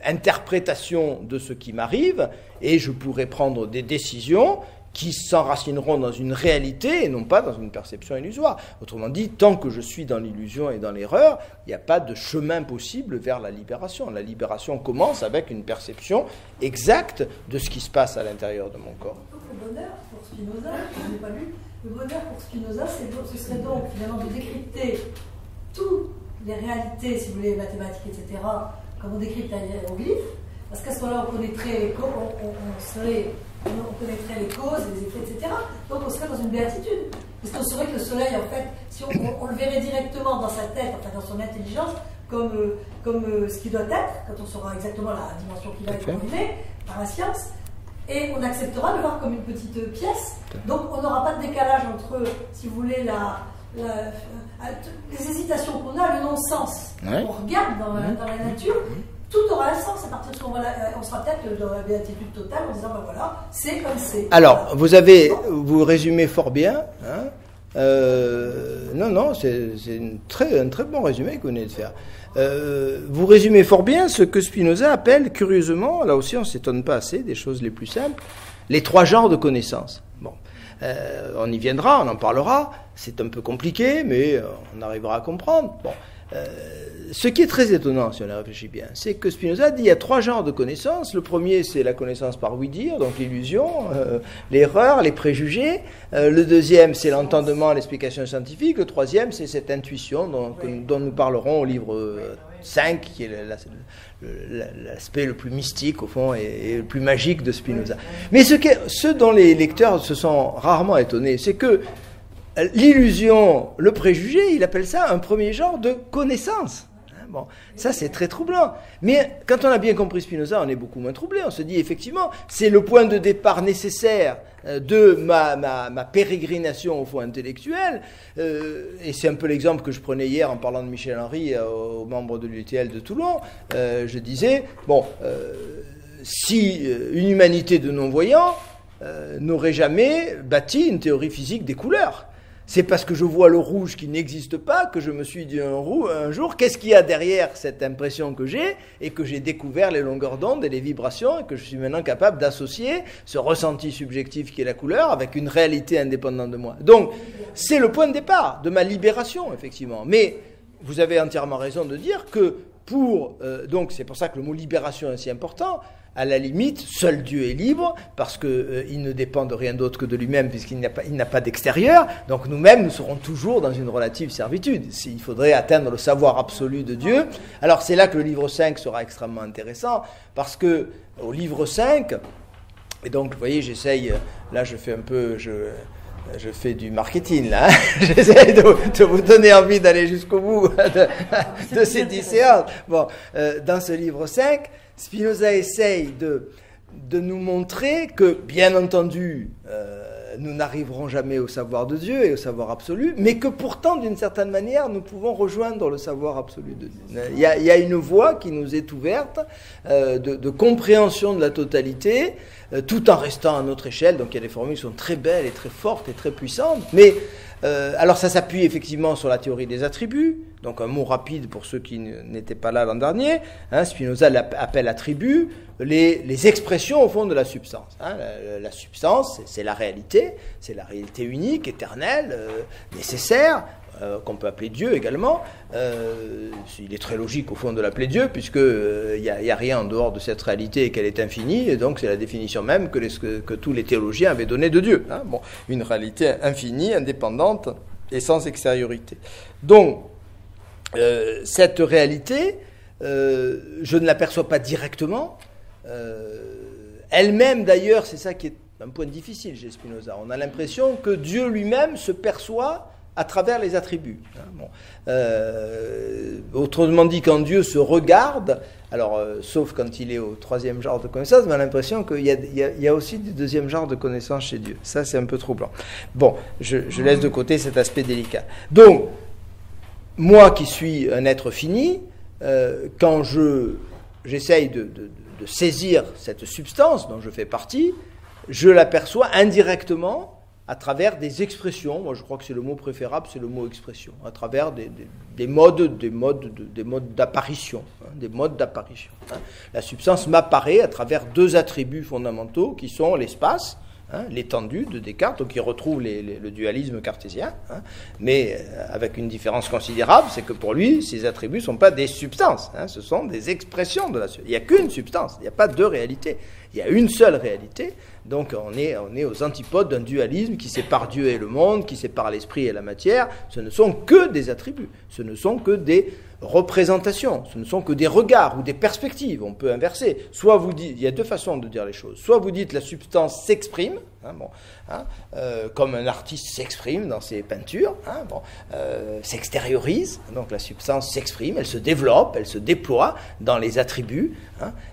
interprétation de ce qui m'arrive, et je pourrai prendre des décisions qui s'enracineront dans une réalité et non pas dans une perception illusoire. Autrement dit, tant que je suis dans l'illusion et dans l'erreur, il n'y a pas de chemin possible vers la libération. La libération commence avec une perception exacte de ce qui se passe à l'intérieur de mon corps. Le bonheur, pour Spinoza, je n'ai pas lu, le bonheur pour Spinoza, ce serait donc finalement de décrypter toutes les réalités, si vous voulez, mathématiques, etc., comme on décrypte un hiéroglyphe, parce qu'à ce moment-là, on connaîtrait les causes, les effets, etc. Donc on serait dans une béatitude. Parce qu'on saurait que le soleil, en fait, si on le verrait directement dans sa tête, enfin dans son intelligence, comme ce qui doit être, quand on saura exactement la dimension qui va être formulée par la science, et on acceptera de le voir comme une petite pièce. Donc on n'aura pas de décalage entre, si vous voulez, les hésitations qu'on a, le non-sens. Ouais. On regarde dans la nature. Tout aura un sens à partir de ce moment-là. On sera peut-être dans la béatitude totale en disant, ben voilà, c'est comme c'est. Alors, vous résumez fort bien. Non, c'est un très bon résumé que vous venez de faire. Vous résumez fort bien ce que Spinoza appelle, curieusement, là aussi on ne s'étonne pas assez, des choses les plus simples, les 3 genres de connaissances. Bon, on y viendra, on en parlera, c'est un peu compliqué, mais on arrivera à comprendre. Bon. Ce qui est très étonnant, si on y réfléchit bien, c'est que Spinoza dit qu'il y a 3 genres de connaissances. Le premier, c'est la connaissance par oui-dire, donc l'illusion, l'erreur, les préjugés. Le deuxième, c'est l'entendement, l'explication scientifique. Le troisième, c'est cette intuition dont nous parlerons au livre 5, qui est l'aspect le plus mystique, au fond, et le plus magique de Spinoza. Mais ce dont les lecteurs se sont rarement étonnés, c'est que l'illusion, le préjugé, il appelle ça un premier genre de connaissance. Bon, ça c'est très troublant. Mais quand on a bien compris Spinoza, on est beaucoup moins troublé. On se dit effectivement, c'est le point de départ nécessaire de ma pérégrination au fond intellectuelle. Et c'est un peu l'exemple que je prenais hier en parlant de Michel Henry aux membres de l'UTL de Toulon. Je disais, bon, si une humanité de non-voyants n'aurait jamais bâti une théorie physique des couleurs. C'est parce que je vois le rouge qui n'existe pas que je me suis dit un jour, qu'est-ce qu'il y a derrière cette impression que j'ai, et que j'ai découvert les longueurs d'onde et les vibrations, et que je suis maintenant capable d'associer ce ressenti subjectif qui est la couleur avec une réalité indépendante de moi. Donc, c'est le point de départ de ma libération, effectivement. Mais vous avez entièrement raison de dire que donc c'est pour ça que le mot libération est si important. À la limite, seul Dieu est libre, parce qu'il ne dépend de rien d'autre que de lui-même, puisqu'il n'a pas d'extérieur. Donc nous-mêmes, nous serons toujours dans une relative servitude. Il faudrait atteindre le savoir absolu de Dieu. Alors c'est là que le livre 5 sera extrêmement intéressant, parce que au livre 5, et donc vous voyez, j'essaye, là je fais un peu... Je fais du marketing, là. J'essaie de vous donner envie d'aller jusqu'au bout de ces 10 séances. Bon, dans ce livre 5, Spinoza essaye de nous montrer que, bien entendu, nous n'arriverons jamais au savoir de Dieu et au savoir absolu, mais que pourtant, d'une certaine manière, nous pouvons rejoindre le savoir absolu de Dieu. Il y a une voie qui nous est ouverte de compréhension de la totalité, tout en restant à notre échelle. Donc il y a des formules qui sont très belles et très fortes et très puissantes, mais alors ça s'appuie effectivement sur la théorie des attributs. Donc un mot rapide pour ceux qui n'étaient pas là l'an dernier, Spinoza appelle attributs les expressions au fond de la substance. La substance, c'est la réalité unique, éternelle, nécessaire, qu'on peut appeler Dieu également. Il est très logique au fond de l'appeler Dieu, puisqu'il n'y a rien en dehors de cette réalité et qu'elle est infinie, et donc c'est la définition même que tous les théologiens avaient donnée de Dieu. Bon, une réalité infinie, indépendante et sans extériorité. Donc, cette réalité, je ne l'aperçois pas directement. Elle-même, d'ailleurs, c'est ça qui est un point difficile chez Spinoza. On a l'impression que Dieu lui-même se perçoit à travers les attributs. Bon. Autrement dit, quand Dieu se regarde, alors, sauf quand il est au troisième genre de connaissance, on a l'impression qu'il y a aussi du deuxième genre de connaissance chez Dieu. Ça, c'est un peu troublant. Bon, je laisse de côté cet aspect délicat. Donc, moi qui suis un être fini, quand j'essaye de saisir cette substance dont je fais partie, je l'aperçois indirectement à travers des expressions. Moi, je crois que c'est le mot préférable, c'est le mot expression, à travers des modes d'apparition, des modes d'apparition. La substance m'apparaît à travers deux attributs fondamentaux qui sont l'espace, l'étendue de Descartes, donc il retrouve le dualisme cartésien, mais avec une différence considérable, c'est que pour lui, ces attributs ne sont pas des substances, ce sont des expressions de la substance. Il n'y a qu'une substance, il n'y a pas deux réalités, il y a une seule réalité. Donc on est aux antipodes d'un dualisme qui sépare Dieu et le monde, qui sépare l'esprit et la matière. Ce ne sont que des attributs, ce ne sont que des représentations, ce ne sont que des regards ou des perspectives. On peut inverser. Soit vous dites, il y a deux façons de dire les choses. Soit vous dites la substance s'exprime, comme un artiste s'exprime dans ses peintures, s'extériorise. Donc la substance s'exprime, elle se développe, elle se déploie dans les attributs.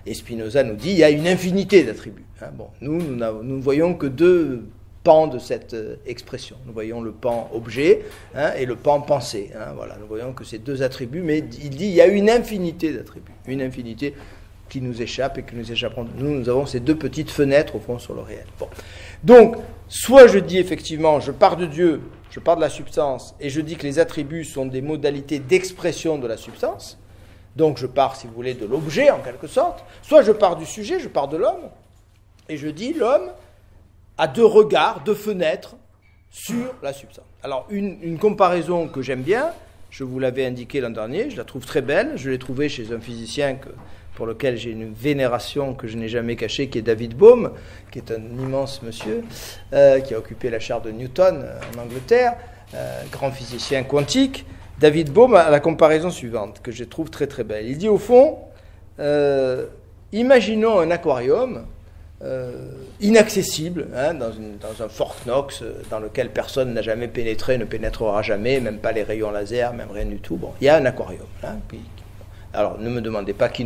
Et Spinoza nous dit il y a une infinité d'attributs. Nous ne voyons que deux pans de cette expression. Nous voyons le pan objet et le pan pensée. Voilà, nous voyons que ces deux attributs, mais il dit il y a une infinité d'attributs, une infinité qui nous échappe et qui nous échapperont. Nous avons ces deux petites fenêtres au fond sur le réel. Bon. Donc, soit je dis effectivement, je pars de Dieu, je pars de la substance, et je dis que les attributs sont des modalités d'expression de la substance. Donc je pars, si vous voulez, de l'objet en quelque sorte. Soit je pars du sujet, je pars de l'homme, et je dis l'homme a deux regards, deux fenêtres sur la substance. Alors une comparaison que j'aime bien, je vous l'avais indiqué l'an dernier, je la trouve très belle, je l'ai trouvée chez un physicien pour lequel j'ai une vénération que je n'ai jamais cachée, qui est David Bohm, qui est un immense monsieur, qui a occupé la chaire de Newton en Angleterre, grand physicien quantique. David Bohm a la comparaison suivante, que je trouve très très belle. Il dit au fond, imaginons un aquarium inaccessible, dans un Fort Knox dans lequel personne n'a jamais pénétré, ne pénétrera jamais, même pas les rayons laser, même rien du tout. Bon, il y a un aquarium. Alors ne me demandez pas qui